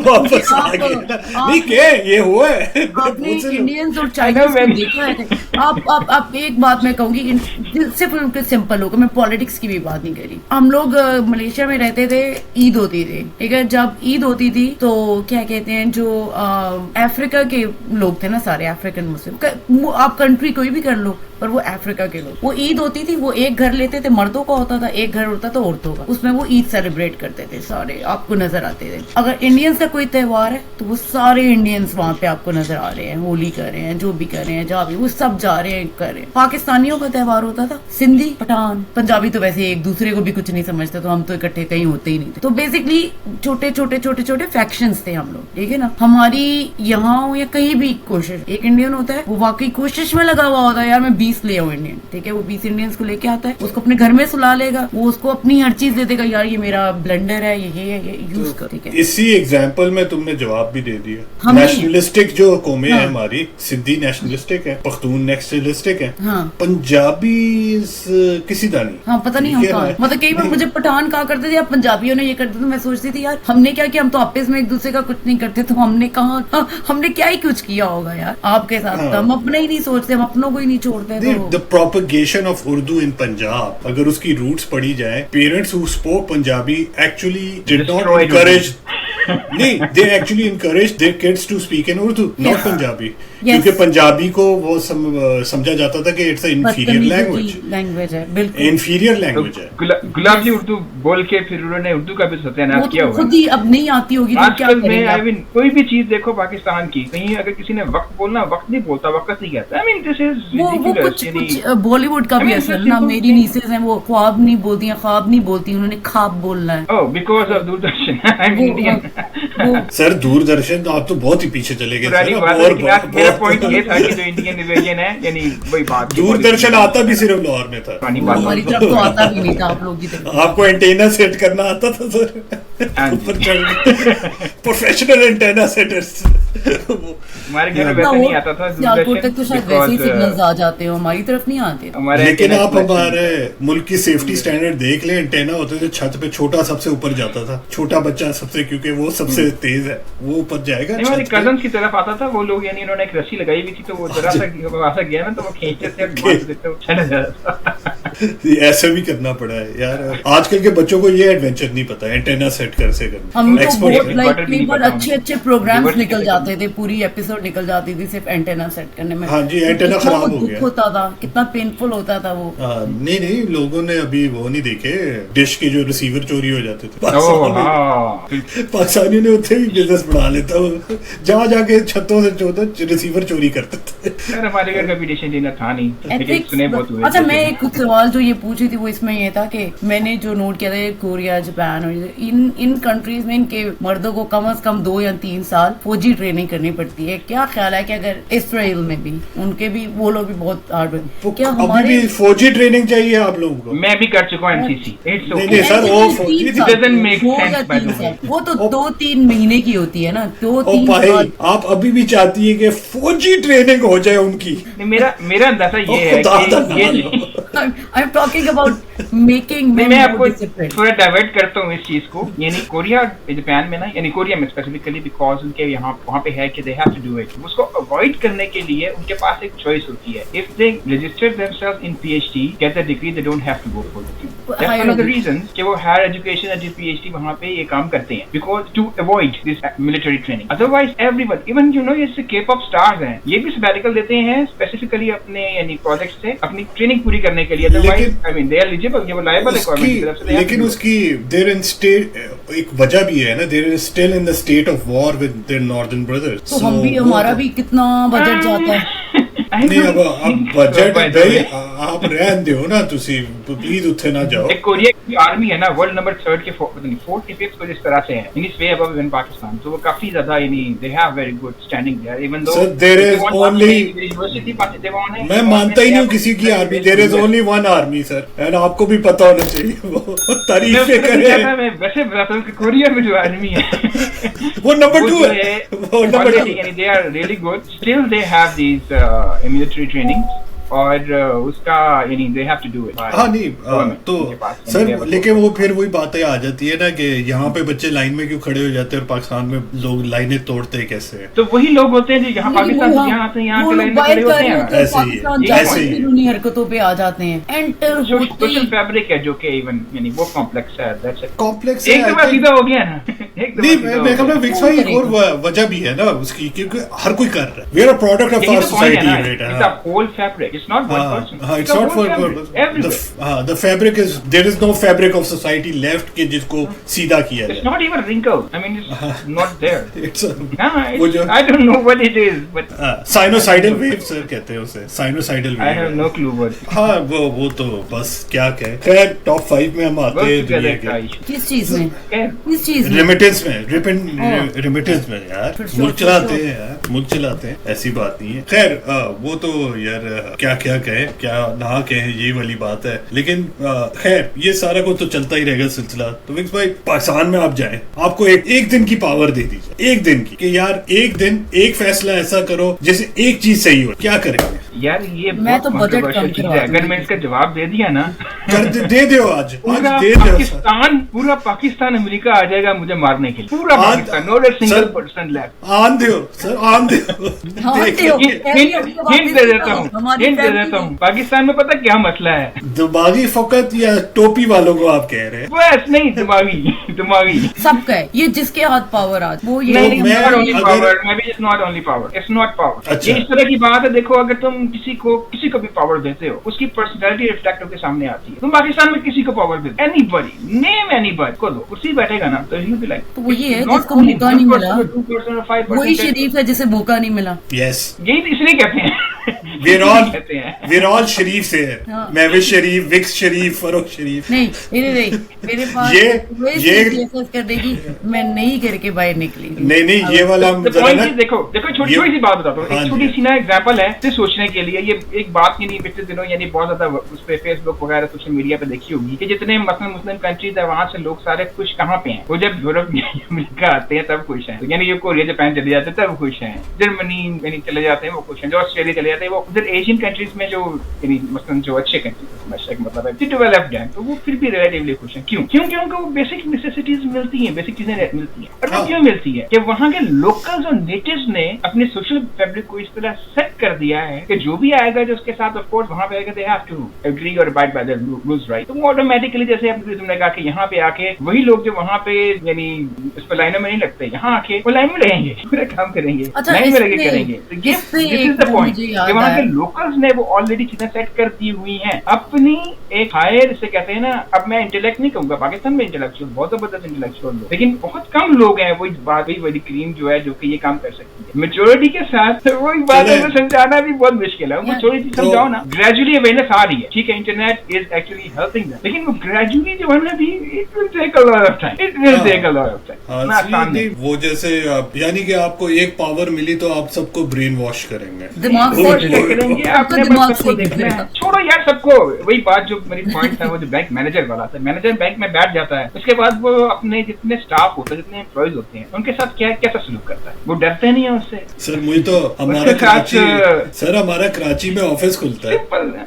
वापस आ गए नहीं के ये हुआ है आपने इंडियंस और चाइनीज को देखा है। आप एक बात मैं कहूंगी, सिर्फ उनके सिंपल होगा, मैं पॉलिटिक्स की भी बात नहीं करी। हम लोग मलेशिया में रहते थे, ईद होती थी, ठीक है, जब ईद होती थी तो क्या कहते हैं जो अफ्रीका के लोग थे ना, सारे अफ्रीकन मुस्लिम, आप कंट्री कोई भी कर लो पर वो अफ्रीका के लोग, वो ईद होती थी, वो एक घर लेते थे, मर्दों का होता था, एक घर होता था औरतों का, उसमें वो ईद सेलिब्रेट करते थे सारे, आपको नजर आते थे। अगर इंडियंस का कोई त्योहार है तो वो सारे इंडियंस वहाँ पे आपको नजर आ रहे हैं, होली कर रहे हैं, जो भी कर रहे हैं, जहाँ भी वो सब जा रहे हैं, कर रहे हैं। पाकिस्तानियों का त्योहार होता था, सिंधी, पठान, पंजाबी तो वैसे एक दूसरे को भी कुछ नहीं समझते, तो हम तो इकट्ठे कहीं होते ही नहीं थे। तो बेसिकली छोटे छोटे फैक्शंस थे हम लोग, ठीक है ना। हमारी यहाँ या कहीं भी कोशिश, एक इंडियन होता है वो वाकई कोशिश में लगा हुआ होता है, यार मैं 20 ले आऊं इंडियन, ठीक है, वो 20 इंडियंस को लेके आता है, उसको अपने घर में सुला लेगा, वो उसको अपनी हर चीज दे देगा, यार ये मेरा ब्लेंडर है, ये यूज कर, ठीक है। इसी एग्जाम्पल में तुमने जवाब भी दे दिया। नेशनलिस्टिक जो कौमें है हमारी, सिंधी नेशनलिस्टिक है, पख्तून नेशनलिस्टिक है, पंजाबी किसी का नहीं। हाँ पता नहीं हम कहाँ, मतलब कई बार मुझे पठान कहा करते थे, अब पंजाबियों ने ये करते थे, तो मैं सोचती थी यार हमने क्या किया, हम तो आपस में एक दूसरे का कुछ नहीं करते, तो हमने कहा हमने क्या ही कुछ किया होगा यार आपके साथ, तो हम अपने ही नहीं सोचते, हम अपनों को ही नहीं छोड़ते। The propagation of Urdu in Punjab, अगर उसकी रूट्स पढ़ी जाए, parents who spoke Punjabi actually did not encourage नहीं, they actually encourage their kids to speak in Urdu, not Punjabi, क्योंकि पंजाबी को वो समझा जाता था कि इट्स इंफीरियर लैंग्वेज है, बिल्कुल इंफीरियर लैंग्वेज है। गुलाबी उर्दू बोल के फिर उन्होंने उर्दू का भी सत्यानाश किया हुआ है। खुद ही अब नहीं आती होगी तो क्या करेंगे। आई मीन कोई भी चीज देखो पाकिस्तान की, कहीं अगर किसी ने वक्त बोलना, वक्त नहीं बोलता, वक्त नहीं कहता। आई मीन दिस इज वो कुछ बॉलीवुड का भी असर ना, मेरी नीसेस हैं वो ख्वाब नहीं बोलती हैं, ख्वाब नहीं बोलती, उन्होंने खाब बोलना है। Oh because of Doordarshan. I mean Indian sir Doordarshan तो आप तो बहुत ही पीछे चले गए सर। और मेरा पॉइंट ये था कि जो इंडियन डिवीजन है, यानी वही बात, दूरदर्शन आता भी सिर्फ लाहौर में था, हमारी तरफ तो आता भी नहीं था आप लोग की तरफ। आपको एंटेना सेट करना आता था सर, ऊपर प्रोफेशनल एंटेना सेटर्स। हमारे घर में वैसे नहीं आता था, सियालकोट तक तो शायद वैसे ही सिग्नल्स आ जाते हो, हमारी तरफ नहीं आते। लेकिन आप हमारे मुल्क की सेफ्टी स्टैंडर्ड देख लें, एंटेना होते थे छत पे, छोटा सबसे ऊपर जाता था, छोटा बच्चा सबसे, क्योंकि वो सबसे तेज है, वो ऊपर जाएगा। हमारे कजन्स की तरफ आता था वो लोग, यानी इन्होंने एक रस्सी लगाई हुई थी, तो वो जरा सा वहां गया ना तो वो खींचते थे। ऐसे भी करना पड़ा है यार, आजकल के बच्चों को ये एडवेंचर नहीं पता, एंटेना सेट कैसे करना। हम तो बहुत लाइक कई बार अच्छे प्रोग्राम्स निकल जाते थे, पूरी एपिसोड निकल जाती थी सिर्फ एंटेना सेट करने में। हाँ जी, एंटेना खराब हो गया, होता था, कितना पेनफुल होता था वो। नहीं लोगों ने अभी वो नहीं देखे, डिश के जो रिसीवर चोरी हो जाते थे पाकिस्तानियों ने उत्थे भी बिजनेस बढ़ा लेता, जहाँ जाके छतों से रिसीवर चोरी करते थे। हमारे घर का भी डिश एंटीना था नहीं। अच्छा मैं एक सवाल जो ये पूछी थी वो इसमें ये था कि मैंने जो नोट किया था, कोरिया, जापान और इन कंट्रीज में इनके मर्दों को कम से कम 2 या 3 साल फौजी ट्रेनिंग करनी पड़ती है। क्या ख्याल है कि अगर इसराइल में भी उनके भी वो लोग भी बहुत हार्ड वर्क, क्या हमारे भी फौजी ट्रेनिंग चाहिए आप लोगों को? मैं भी कर चुका हूँ एमसीसी। नहीं सर, वो फौजी वो तो 2-3 महीने की होती है ना, 2-3 साल। आप अभी भी चाहती है कि फौजी ट्रेनिंग हो जाए उनकी? मेरा अंदाजा ये है कि I'm talking about मेकिंग मैं आपको थोड़ा डाइवर्ट करता हूँ इस चीज को, यानी कोरिया जापान में ना, यानी कोरिया में स्पेसिफिकली, बिकॉज उनके यहाँ वहाँ पे है कि they have to do it, उसको अवॉइड करने के लिए उनके पास एक चॉइस होती है। If they register themselves in PhD, get the degree, they don't have to go for the degree. That's one of the reasons कि वो हायर एजुकेशन एंड पीएचडी वहाँ पे ये काम करते हैं, because to avoid this military training. Otherwise everyone, even you know ये K-pop stars हैं, ये भी सबैटिकल देते हैं स्पेसिफिकली अपने यानी प्रोजेक्ट से अपनी ट्रेनिंग पूरी करने के लिए। Otherwise I mean they are eligible, ये लायबल है गवर्नमेंट की तरफ से। लेकिन उसकी देयर इन स्टेट एक वजह भी है ना, there is still in the state of war with their northern brothers. तो हम भी, हमारा भी कितना बजट जाता है। नहीं अब बजट भाई आप रहन दो ना, तुसी प्लीज उत्थे ना जाओ। एक कोरिया की आर्मी है ना, वर्ल्ड नंबर 3 के 4th के 5th कुछ इस तरह से है, यानी वे अबव इवन पाकिस्तान, तो वो काफी ज्यादा यानी they have very good standing there, even though there is only, university Pakistan. मैं मानता ही नहीं हूँ किसी की army, there is only one army sir, and आपको भी पता होना चाहिए। वो तारीफ करे, मैं वैसे बताता हूँ कि कोरिया में जो आर्मी है वो नंबर 2 है, वो नंबर 2 यानी they are really good, still they have these military training, और उसका यानी they have to do it. हाँ नहीं तो सर, लेकिन वो फिर वही बातें आ जाती है ना कि यहाँ पे बच्चे लाइन में क्यों खड़े हो जाते हैं और पाकिस्तान में लोग लाइनें तोड़ते हैं कैसे? तो वही लोग होते हैं जो यहाँ पाकिस्तान से यहाँ आते हैं, यहाँ के लाइन में खड़े होते हैं, ऐसे ही उन्हीं हरकतों पे आ जाते हैं। एंटर सोशल फैब्रिक है जो कि इवन यानी वो कॉम्प्लेक्स है, दैट्स इट। कॉम्प्लेक्स एक दफा सीधा हो गया ना, नहीं मैं कहता हूँ विक्स भाई एक और वजह भी है ना उसकी, क्योंकि हर कोई कर रहा है, we are a product of our society, right? It's a whole fabric, it's not one person. It's not for the fabric is, there is no fabric of society left कि जिसको सीधा किया जाए. It's not even wrinkled. I mean, it's not there. It's I don't know what it is, but sinusoidal wave sir कहते हैं उसे, sinusoidal wave. I have no clue what. हाँ वो तो बस क्या कहे। खैर टॉप 5 में हम आते हैं दुनिया के किस चीज में, किस चीज में, रेमिटेंस में, रेमिटेंस में यार मुल्क चलाते हैं यार, मुल्क चलाते हैं, ऐसी बात नहीं है। खैर वो तो यार क्या क्या कहे क्या ना कहे, ये वाली बात है, लेकिन खैर ये सारा कुछ तो चलता ही रहेगा सिलसिला। तो विक्स भाई पाकिस्तान में आप जाएं, आपको एक दिन की पावर दे दी जाए, एक दिन की, कि यार एक दिन एक फैसला ऐसा करो जिससे एक चीज सही हो, क्या करेंगे? यार ये मैं तो बजट कम करवा, अगर मैं इसका जवाब दे दिया ना दे दो आज दे दो, पूरा पाकिस्तान अमेरिका आ जाएगा मुझे मारने के लिए, पूरा Pakistan, not a single person left. आन दो सर, आन दो, हिंट दे देता हूँ, पाकिस्तान में पता क्या मसला है? दिमागी फकत या टोपी वालों को आप कह रहे हैं? बस नहीं, दिमागी सबका है ये, जिसके हाथ पावर आज वो ये नहीं, not only power, it's not power. ये इस तरह की बात है, देखो अगर तुम किसी को भी पावर देते हो, उसकी पर्सनैलिटी रिफ्लेक्ट होकर सामने आती है। तुम पाकिस्तान में किसी को पावर देते, एनीबॉडी, नेम एनीबॉडी को दो, कुर्सी बैठेगा ना तो यू बी लाइक, तो वो ये है जिसको मौका नहीं मिला, वही शरीफ है जिसे मौका नहीं मिला। यस, यही इसलिए कहते हैं we're all शरीफ से है। महविश शरीफ, विक्स शरीफ, फरोख शरीफ। नहीं मेरे पास ये कर देगी, मैं नहीं करके बाहर निकली। नहीं ये वाला देखो छोटी सी बात बताता हूँ, एक छोटी सी ना एग्जांपल है तो सोचने के लिए। ये एक बात की नहीं, पिछले दिनों यानी बहुत ज्यादा उस पे फेसबुक वगैरह सोशल मीडिया पे देखी होगी कि जितने मुस्लिम कंट्रीज है वहाँ से लोग सारे खुश कहाँ पे हैं? वो जब यूरोप अमेरिका आते हैं तब खुश हैं, यानी ये कोरिया जापान चले जाते हैं तब खुश हैं, जर्मनी यानी चले जाते हैं वो खुश हैं, जो ऑस्ट्रेलिया चले जाते हैं वो, उधर एशियन कंट्रीज में जो यानी मसलन जो अच्छे कंट्रीज मतलब है डेवलप्ड हैं, तो वो फिर भी रिलेटिवली खुश हैं। क्यों? क्योंकि उनको वो बेसिक नेसेसिटीज मिलती हैं, बेसिक चीजें मिलती हैं। और वो क्यों मिलती है? कि वहाँ के लोकल्स और नेटिव्स ने अपने सोशल फैब्रिक को इस तरह सेट कर दिया है कि जो भी आएगा जो उसके साथ ऑफ कोर्स वहाँ पे आएगा, दे हैव टू एग्री और abide by the rules, right? तो वो ऑटोमेटिकली, जैसे तुमने कहा कि यहाँ पे आके वही लोग जो वहाँ पे यानी इस पर लाइनों में नहीं लगते, यहाँ आके वो लाइन में लगेंगे, पूरा काम करेंगे, लाइन में लगे करेंगे। दिस इज द पॉइंट कि वहाँ के लोकल्स ने वो ऑलरेडी चीजें सेट कर दी हुई हैं अपनी एक हायर, इसे कहते हैं ना, अब मैं इंटेलेक्ट नहीं कहूंगा, पाकिस्तान में इंटेलेक्चुअल बहुत जबरदस्त इंटेलेक्चुअल लोग, लेकिन बहुत कम लोग हैं वही बात, वही वाली क्रीम जो है जो कि ये काम कर सकती है। मेजोरिटी के साथ वही बात है, समझाना भी बहुत मुश्किल है उनको, थोड़ी सी समझाओ ना। ग्रेजुअली अवेयरनेस आ रही है, ठीक है, internet is actually helping them, लेकिन वो ग्रेजुअली जो है ना भी it will take a lot of time, it will take a lot of time. वो जैसे यानी कि आपको एक पावर मिली तो आप सबको ब्रेन वॉश करेंगे, दिमाग से करेंगे, अपने दिमाग से देखना है। छोड़ो यार सबको, वही बात जो मेरी पॉइंट था, वो जो बैंक मैनेजर वाला था, मैनेजर बैंक में बैठ जाता है, उसके बाद वो अपने जितने स्टाफ होते हैं, जितने एम्प्लॉइज होते हैं, उनके साथ कैसा सलूक करता है? वो डरते नहीं है उससे। सर मुझे तो हमारा कराची में ऑफिस खुलता है,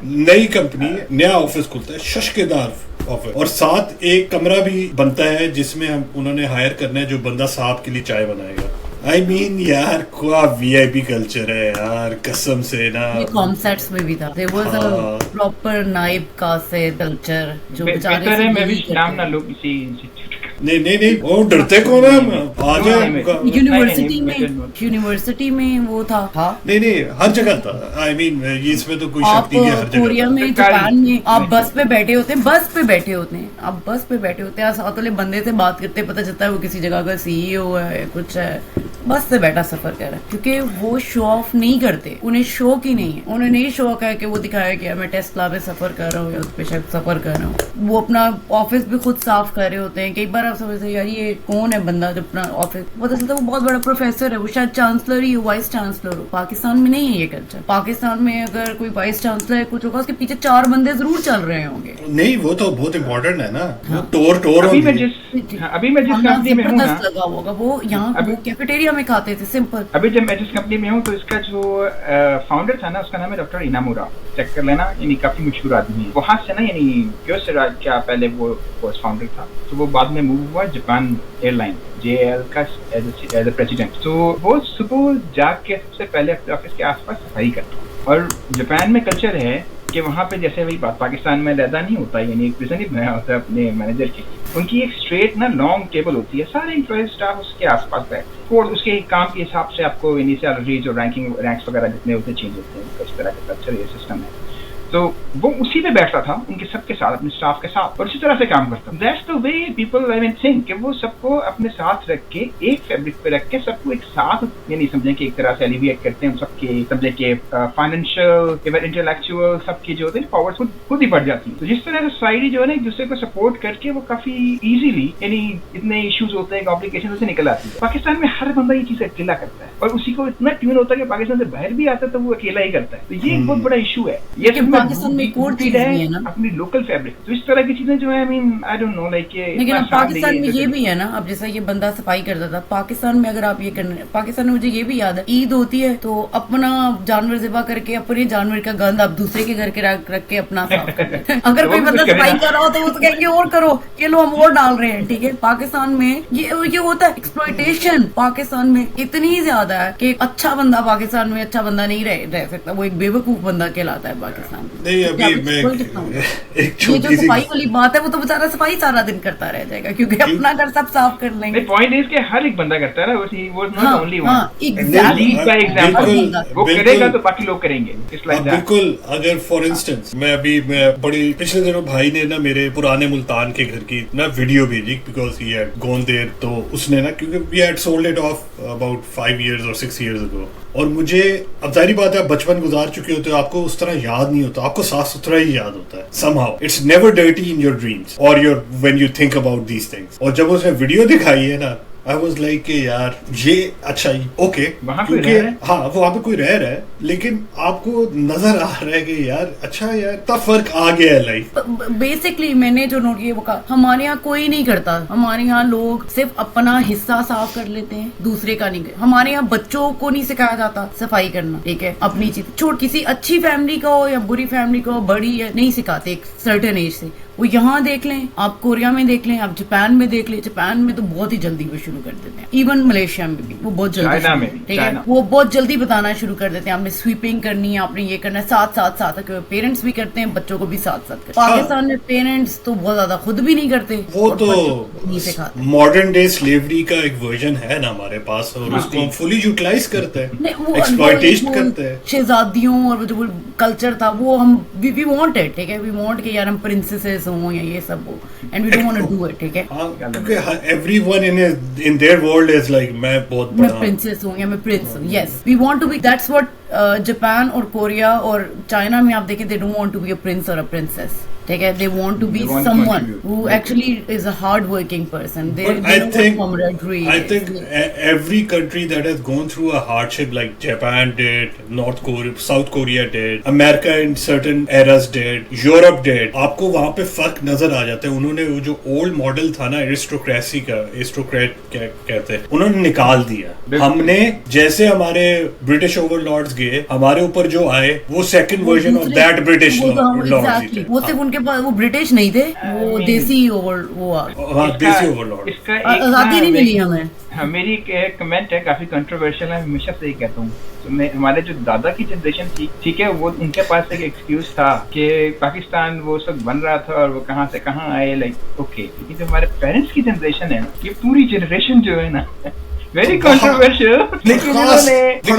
नई कंपनी, नया ऑफिस खुलता है, शशकेदार ऑफिस, और साथ एक कमरा भी बनता है जिसमें हम उन्होंने हायर करना है जो बंदा साहब के लिए चाय बनाएगा। I mean, यार क्या VIP कल्चर है यार, कसम से ना। ये कॉमसेट्स में भी था, there was a हाँ। proper नाइब का से कल्चर जो बेचारे बेहतर है से मैं भी नहीं नाम ना करते। लो किसी इंस्टीट्यूट का। नहीं वो डरते कौन है हम? आ जाए यूनिवर्सिटी नहीं, में यूनिवर्सिटी में वो था। हाँ, नहीं हर जगह था। I mean, ये इसमें तो कोई आप शक्ति नहीं है, हर कोरिया जगह था। में, सरकारी- जापान में आप बस पे बैठे होते हैं, आप बस पे बैठे होते हैं, साथ वाले बंदे से बात करते हैं, पता चलता है वो किसी जगह का CEO है, कुछ है, बस से बैठा सफर कर रहा है, क्योंकि वो शो ऑफ नहीं करते, उन्हें शौक ही नहीं है, उन्हें नहीं शौक है कि वो दिखाया कि मैं टेस्ला में सफर कर रहा हूँ या उस पे शायद सफर कर रहा हूँ। वो अपना ऑफिस भी खुद साफ कर रहे होते हैं। कई बार आप समझते हैं यार ये कौन है बंदा जो अपना ऑफिस, पता चलता है वो बहुत बड़ा प्रोफेसर है, वो शायद चांसलर ही हो, वाइस चांसलर हो। पाकिस्तान में नहीं है ये कल्चर। पाकिस्तान में अगर कोई वाइस चांसलर है कुछ होगा, उसके पीछे 4 बंदे जरूर चल रहे होंगे। नहीं वो तो बहुत इम्पोर्टेंट है ना, वो हाँ। टोर अभी मैं होगी। जिस हमला कंपनी में हूँ ना, जबरदस्त लगा होगा वो, यहाँ अभी- वो कैफेटेरिया में खाते थे सिंपल। अभी जब मैं जिस कंपनी में हूँ तो इसका जो फाउंडर था ना, उसका नाम है डॉक्टर इनामुरा, चेक कर लेना, यानी काफी मशहूर आदमी है। वहाँ से ना, यानी क्यों क्या पहले वो फाउंडर था, तो वो बाद में मूव हुआ जापान एयरलाइन JAL का एज ए प्रेसिडेंट। तो वो सुबह जाग के सबसे पहले अपने ऑफिस के आसपास सफाई करता। और जापान में कल्चर है कि वहाँ पे जैसे वही बात पाकिस्तान में लैदा नहीं होता, यानी एक प्रिजन ही बनाया होता है अपने मैनेजर के लिए। उनकी एक स्ट्रेट ना लॉन्ग टेबल होती है, सारे एम्प्लॉय स्टाफ उसके आसपास बैठते, और उसके काम के हिसाब से आपको यानी सैलरीज और रैंक्स वगैरह जितने होते चेंज होते हैं। इस तरह का कल्चर ये सिस्टम है। तो वो उसी पे बैठता था उनके सबके साथ, अपने स्टाफ के साथ, और इसी तरह से काम करता। That's the way people I mean think, कि वो सबको अपने साथ रख के, एक फैब्रिक पे रख के सबको एक साथ, यानी समझें कि एक तरह से एलिविएट करते हैं सबके, समझे कि फाइनेंशियल इंटेलेक्चुअल सबकी जो होते हैं पावर्स खुद ही बढ़ जाती है। तो जिस तरह सोसाइटी जो है ना एक दूसरे को सपोर्ट करके वो काफी इजीली, यानी इतने इश्यूज होते हैं, कॉम्प्लिकेशन से निकल आती है। पाकिस्तान में हर बंदा ये चीज अकेला करता है, और उसी को इतना ट्यून होता है कि पाकिस्तान से बाहर भी आता है तो वो अकेला ही करता है। तो ये एक बहुत बड़ा इशू है। ये पाकिस्तान में एक और चीज भी है ना, अपनी लोकल फैब्रिक। तो इस तरह की चीजें जो है, I mean I don't no, like लेकिन अब पाकिस्तान में ये भी है ना, अब जैसा ये बंदा सफाई करता था, पाकिस्तान में अगर आप ये करने, पाकिस्तान में मुझे ये भी याद है, ईद होती है तो अपना जानवर ज़िबा करके अपने जानवर का गंद आप दूसरे के घर के रख के अपना साफ करते हैं। अगर कोई बंदा सफाई कर रहा हो तो वो तो कहेंगे और करो, ये लो हम और डाल रहे हैं, ठीक है। पाकिस्तान में ये होता है एक्सप्लॉयटेशन, पाकिस्तान में इतनी ज्यादा है कि अच्छा बंदा पाकिस्तान में अच्छा बंदा नहीं रह सकता, वो एक बेवकूफ बंदा कहलाता है पाकिस्तान में। नहीं अभी मैं एक ये जो छोटी सी सफाई वाली बात है वो तो बेचारा सफाई सारा दिन करता रह जाएगा, क्योंकि अपना घर सब साफ कर लेंगे। पॉइंट इज कि हर एक बंदा करता है ना, वो नॉट ओनली वन। एग्जैक्टली का एग्जांपल वो बिल्कुल। करेगा तो बाकी लोग करेंगे। It's like अब that. बिल्कुल, अगर फॉर इंस्टेंस मैं बड़ी पिछले दिनों भाई ने ना मेरे पुराने मुल्तान के घर की ना वीडियो भेजी, because he had gone there, तो उसने ना, क्योंकि we had sold it off about 5 years और 6 years ago, और मुझे अब जाहिर बात है आप बचपन गुजार चुके होते हो, आपको उस तरह याद नहीं होता, आपको साफ सुथरा ही याद होता है somehow. It's never dirty in your dreams or when you think about these things. और जब उसने वीडियो दिखाई है ना, I was like कि यार ये अच्छा ही ओके, वहाँ कोई क्योंकि रह रहा है? हाँ वहाँ पे कोई रह रहा है, लेकिन आपको नजर आ रहा है कि यार अच्छा यार तब फर्क आ गया है लाइफ। बेसिकली मैंने जो नोट किया वो कहा, हमारे यहाँ कोई नहीं करता, हमारे यहाँ लोग सिर्फ अपना हिस्सा साफ कर लेते हैं, दूसरे का नहीं। हमारे यहाँ बच्चों को नहीं सिखाया जाता सफाई करना, ठीक है, अपनी चीज छोड़, किसी अच्छी फैमिली का हो या बुरी फैमिली का हो, बड़ी है नहीं सिखाते एक सर्टेन एज से। वो यहाँ देख लें, आप कोरिया में देख लें, आप जापान में देख लें, जापान में तो बहुत ही जल्दी वो शुरू कर देते हैं, इवन मलेशिया में भी वो बहुत जल्दी, चाइना में भी, ठीक है, वो बहुत जल्दी बताना शुरू कर देते हैं, आपने स्वीपिंग करनी है, आपने ये करना है, साथ पेरेंट्स भी करते हैं, बच्चों को भी साथ करते हैं। पाकिस्तान में पेरेंट्स तो बहुत ज्यादा खुद भी नहीं करते, वो तो नहीं सिखाते। मॉडर्न डे स्लेवरी का एक वर्जन है ना हमारे पास, और उसको हम फुली यूटिलाइज करते हैं, एक्सप्लॉयटेशन करते हैं। शहजादियों और जो कल्चर था वो हम वी वांट इट, ठीक है, वी वांट कि यार हम प्रिंसेसेस हो या ये सब हो, and we don't want to do it, ठीक है। हाँ, क्योंकि everyone in their world is like मैं बहुत मैं बड़ा प्रिंसेस हूँ या मैं प्रिंस हूँ, yes we want to be, that's what Japan और कोरिया और चाइना में आप देखें, they don't want to be a prince और अ प्रिंसेस, ठीक है, they want to be They want to someone contribute. who actually is a hard working person. They But know what camaraderie I is. think every country that has gone through a hardship like Japan did, South Korea did, America in certain eras did, Europe did, आपको वहाँ पे फर्क नजर आ जाता है। उन्होंने वो जो ओल्ड मॉडल था ना एरिस्टोक्रेसी का, एरिस्टोक्रेट क्या कहते हैं, उन्होंने निकाल दिया। हमने जैसे हमारे ब्रिटिश ओवरलॉर्ड्स गए, हमारे ऊपर जो आए वो second version of that British lords ही थे। वो सिर्फ उनके उनके पास वो ब्रिटिश नहीं थे, वो देसी ओवर वो आ हाँ, देसी ओवरलॉर्ड। इसका आजादी नहीं मिली हमें। हाँ, मेरी एक कमेंट है, काफी कंट्रोवर्शियल है, हमेशा से ही कहता हूँ। तो हमारे जो दादा की जनरेशन थी, ठीक है, वो उनके पास एक एक्सक्यूज था कि पाकिस्तान वो सब बन रहा था और वो कहाँ से कहाँ आए, लाइक ओके। लेकिन जो हमारे पेरेंट्स की जनरेशन है ना, ये पूरी जनरेशन जो है ना वेरी कंट्रोवर्शियल, लेकिन इन्होंने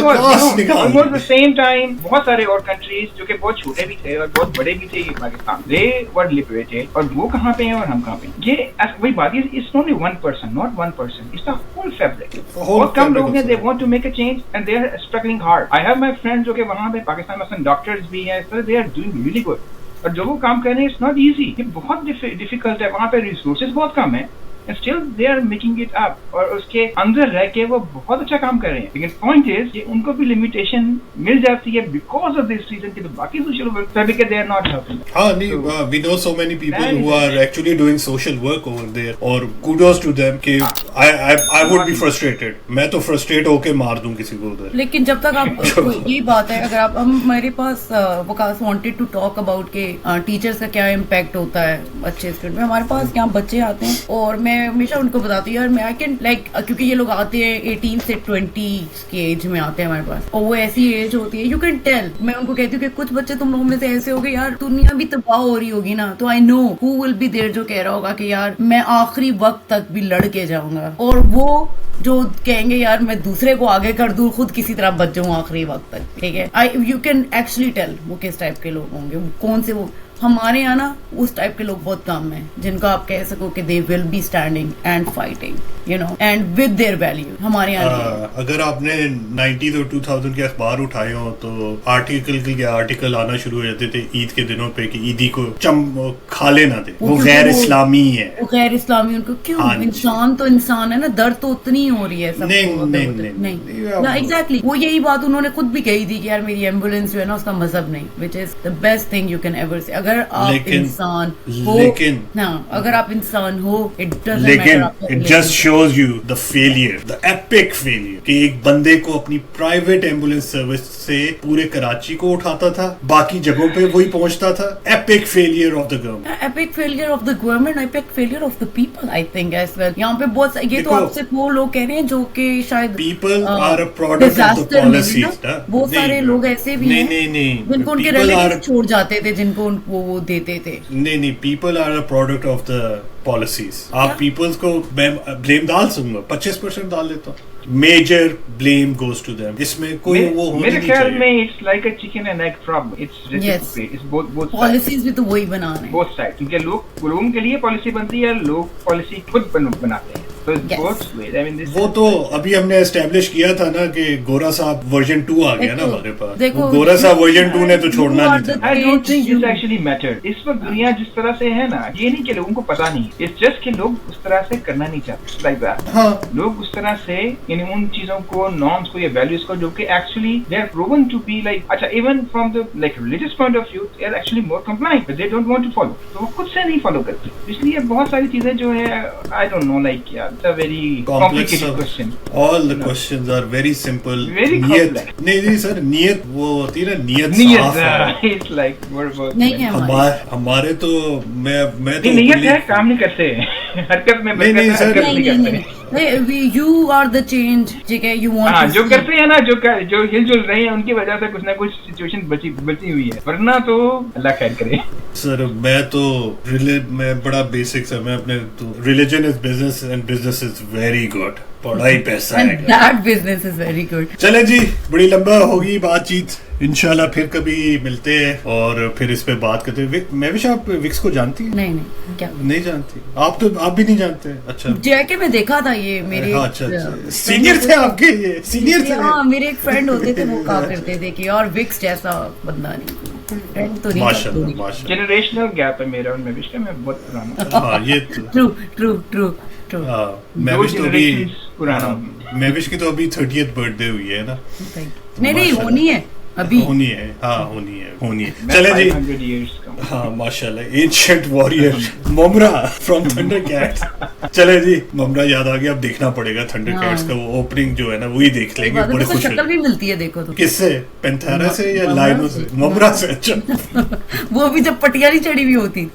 ऑलमोस्ट द सेम टाइम बहुत सारे और कंट्रीज जो कि बहुत छोटे भी थे और बहुत बड़े भी थे, ये पाकिस्तान, दे वर लिबरेटेड, और वो कहाँ पे हैं और हम कहाँ पे हैं। ये वही बात है, it's only one person, not one person, it's the whole fabric. बहुत कम लोग हैं, they want to make a change and they are struggling hard. I have my friends जो कि वहाँ पे पाकिस्तान में डॉक्टर्स भी हैं, so they are doing really good. और जो वो काम कर रहे हैं, इट्स नॉट इजी, ये बहुत डिफिकल्ट है, वहाँ पे रिसोर्सेज बहुत कम है, and still they are making it up, और उसके अंदर रह के वो बहुत अच्छा काम कर रहे हैं। लेकिन पॉइंट इज, ये उनको भी लिमिटेशन मिल जाती है बिकॉज ऑफ दिस रीजन, कि तो बाकी social work certificate they are not helping. हाँ नहीं, we know so many people who are actually doing social work over there, और kudos to them कि I would be frustrated, मैं तो frustrate होके मार दूं किसी को उधर। लेकिन जब तक आप ये बात है, अगर आप हम मेरे पास Waqas wanted to talk about के टीचर्स का क्या इम्पैक्ट होता है अच्छे स्टूडेंट में। हमारे पास क्या बच्चे आते हैं और मैं हमेशा उनको बताती हूँ यार, मैं आई कैन लाइक, क्योंकि ये लोग आते हैं 18 से 20 की एज में आते हैं हमारे पास, और वो ऐसी एज होती है, यू कैन टेल। मैं उनको कहती हूँ कि कुछ बच्चे तुम लोगों में से ऐसे हो गए यार, दुनिया भी तबाह हो रही होगी ना, तो I know who will be there, जो कह रहा होगा कि यार मैं आखिरी वक्त तक भी लड़ के जाऊंगा, और वो जो कहेंगे यार मैं दूसरे को आगे कर दूं, खुद किसी तरह बच जाऊं आखिरी वक्त तक, ठीक है। यू कैन एक्चुअली टेल वो किस टाइप के लोग होंगे, कौन से वो। हमारे यहाँ ना उस टाइप के लोग बहुत कम हैं जिनको आप कह सको कि they will be standing and fighting, you know, and with their value. हमारे यहाँ अगर आपने 90s और 2000 के अखबार उठाए हो तो आर्टिकल आना शुरू हो जाते थे ईद के दिनों पे कि ईदी को खा लेना थे, वो गैर इस्लामी है, वो गैर इस्लामी। उनको क्यों? हाँ, इंसान तो इंसान है ना, दर्द तो उतनी ही हो रही है सबको। नहीं, एग्जैक्टली वो यही बात उन्होंने खुद भी कही थी कि यार मेरी एम्बुलेंस जो है ना उसका मजहब नहीं, which is the best thing you can ever से। अगर आप इंसान हो, अगर आप इंसान हो, it just shows you the failure, the epic failure, कि एक बंदे को अपनी प्राइवेट एम्बुलेंस सर्विस से पूरे कराची को उठाता था, बाकी जगहों पे वही पहुंचता था। Epic failure of the government, epic failure of the government, epic failure of the people, I think as well. यहाँ पे बहुत, ये तो आपसे वो लोग कह रहे हैं जो कि शायद people are a product of the policies. बहुत सारे लोग ऐसे भी हैं जिनको उनके रिलेटिव्स छोड़ जाते थे, जिनको वो देते थे। नहीं, people are a product of the policies. आप पीपल्स को ब्लेम डाल सकूंगा, 25% डाल देता हूँ, major blame goes to them. इसमें कोई वो होना नहीं चाहिए। मेरे ख्याल में it's like a chicken and egg problem, it's reciprocate, it's both policies भी तो वही बना रहे हैं, बोथ साइड, क्योंकि लोगों के लिए पॉलिसी बनती है, लोग पॉलिसी खुद बनाते हैं। वो तो अभी हमने एस्टेब्लिश किया था ना कि गोरा साहब वर्जन 2 आ गया ना हमारे पास। गोरा साहब वर्जन 2 ने तो छोड़ना नहीं था। I don't think this actually mattered। इस वक्त दुनिया जिस तरह से है ना, ये नहीं कि लोगों को पता नहीं, इट्स जस्ट कि लोग उस तरह से करना नहीं चाहते, लाइक दैट। हाँ, लोग उस तरह से यानी उन चीजों को, नॉर्म्स को या वैल्यूज को जो कि actually they are proven to be like, अच्छा even from the like religious point of view they are actually more compliant, but they don't want to follow, तो वो खुद से नहीं फॉलो करते। इसलिए बहुत सारी चीजें जो है, आई डोंट नो, लाइक यार it's a very complicated question. All the questions are very simple. Very complex. नहीं सर, नियत वो होती है ना, नियत साफ है। It's like नहीं है हमारे तो मैं तो नियत है, काम नहीं करते हरकत में नहीं सर, नहीं, you are the change, ठीक है, you want जो करते हैं ना, जो हिलजुल रहे हैं, उनकी वजह से कुछ ना कुछ सिचुएशन बची हुई है, वरना तो अल्लाह खैर करे। सर मैं बड़ा बेसिक सर, मैं अपने तो religion is business and business is very good, पढ़ाई पैसा है, that business is very good. चले जी, बड़ी लंबा होगी बातचीत, इंशाल्लाह फिर कभी मिलते हैं और फिर इस पे बात करते हैं। महविश, आप विक्स को जानती हैं? नहीं, क्या नहीं जानती आप? तो आप भी नहीं जानते? अच्छा, जैके में देखा था ये मेरे, अच्छा सीनियर थे आपके, ये सीनियर थे। हाँ, मेरे एक फ्रेंड होते थे, वो कहा करते थे कि और विक्स जैसा बंदा नहीं, फ्रेंड तो नहीं, माशाल्लाह जनरेशनल गैप है मेरा और महविश का, मैं बहुत पुराना। हाँ, ये ट्रू। महविश तो अभी पुराना, महविश की तो अभी 30th बर्थडे हुई है ना? नहीं वो नहीं है, अभी होनी है, हाँ होनी है। मैं चले जी, 500 years का हूँ। हाँ माशाल्लाह, एंशिएंट वॉरियर ममरा फ्रॉम थंडरकैट्स। चले जी, ममरा याद आ गया, अब देखना पड़ेगा थंडरकैट्स हाँ। का वो ओपनिंग जो है ना, वही देख लेंगे, बड़े देखो खुश शक्ल होंगे। भी मिलती है, देखो तो किससे? पेंथेरा से या ममरा लाइनो से? से? ममरा से, अच्छा। वो भी जब पटियाली चढ़ी हुई होती थी।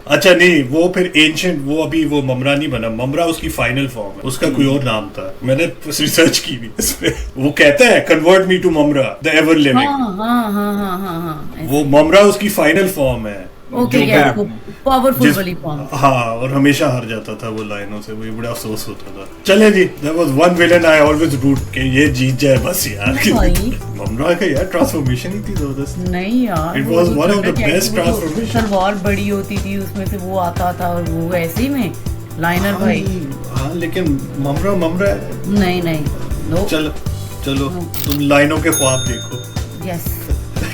अच्छा नहीं, वो फिर एंशिएंट, वो अभी वो ममरा नहीं बना, ममरा उसकी फाइनल फॉर्म है, उसका कोई और नाम था, मैंने रिसर्च की भी इस पे। वो कहता है convert me to Mumm-Ra the ever living, हाँ वो ममरा उसकी फाइनल फॉर्म है। ओके, जो क्या फिर- पावरफुल जिस- वाली फॉर्म। हाँ, और हमेशा हार जाता था वो लाइनों से, वो बड़ा अफसोस होता था। चले जी, there was one villain I always root के ये जीत जाए बस यार। भाई। ममरा का यार ट्रांसफॉर्मेशन ही थी जबरदस्त। नहीं यार, It वो was जो one of the Thundercat best की वो जो transformation. तलवार बड़ी होती थी, उसमें से वो आता था, और वो ऐसे ही में लाइनर भाई। हाँ लेकिन ममरा है। नहीं नो, चलो तुम लाइनों के ख्वाब देखो। यस,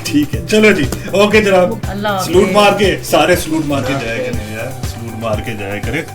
ठीक है, चलो जी, ओके जनाब, अल्लाह सलूट हाफिज। मार के, सारे सलूट मार के जाया करें यार, सलूट मार के जाया करें।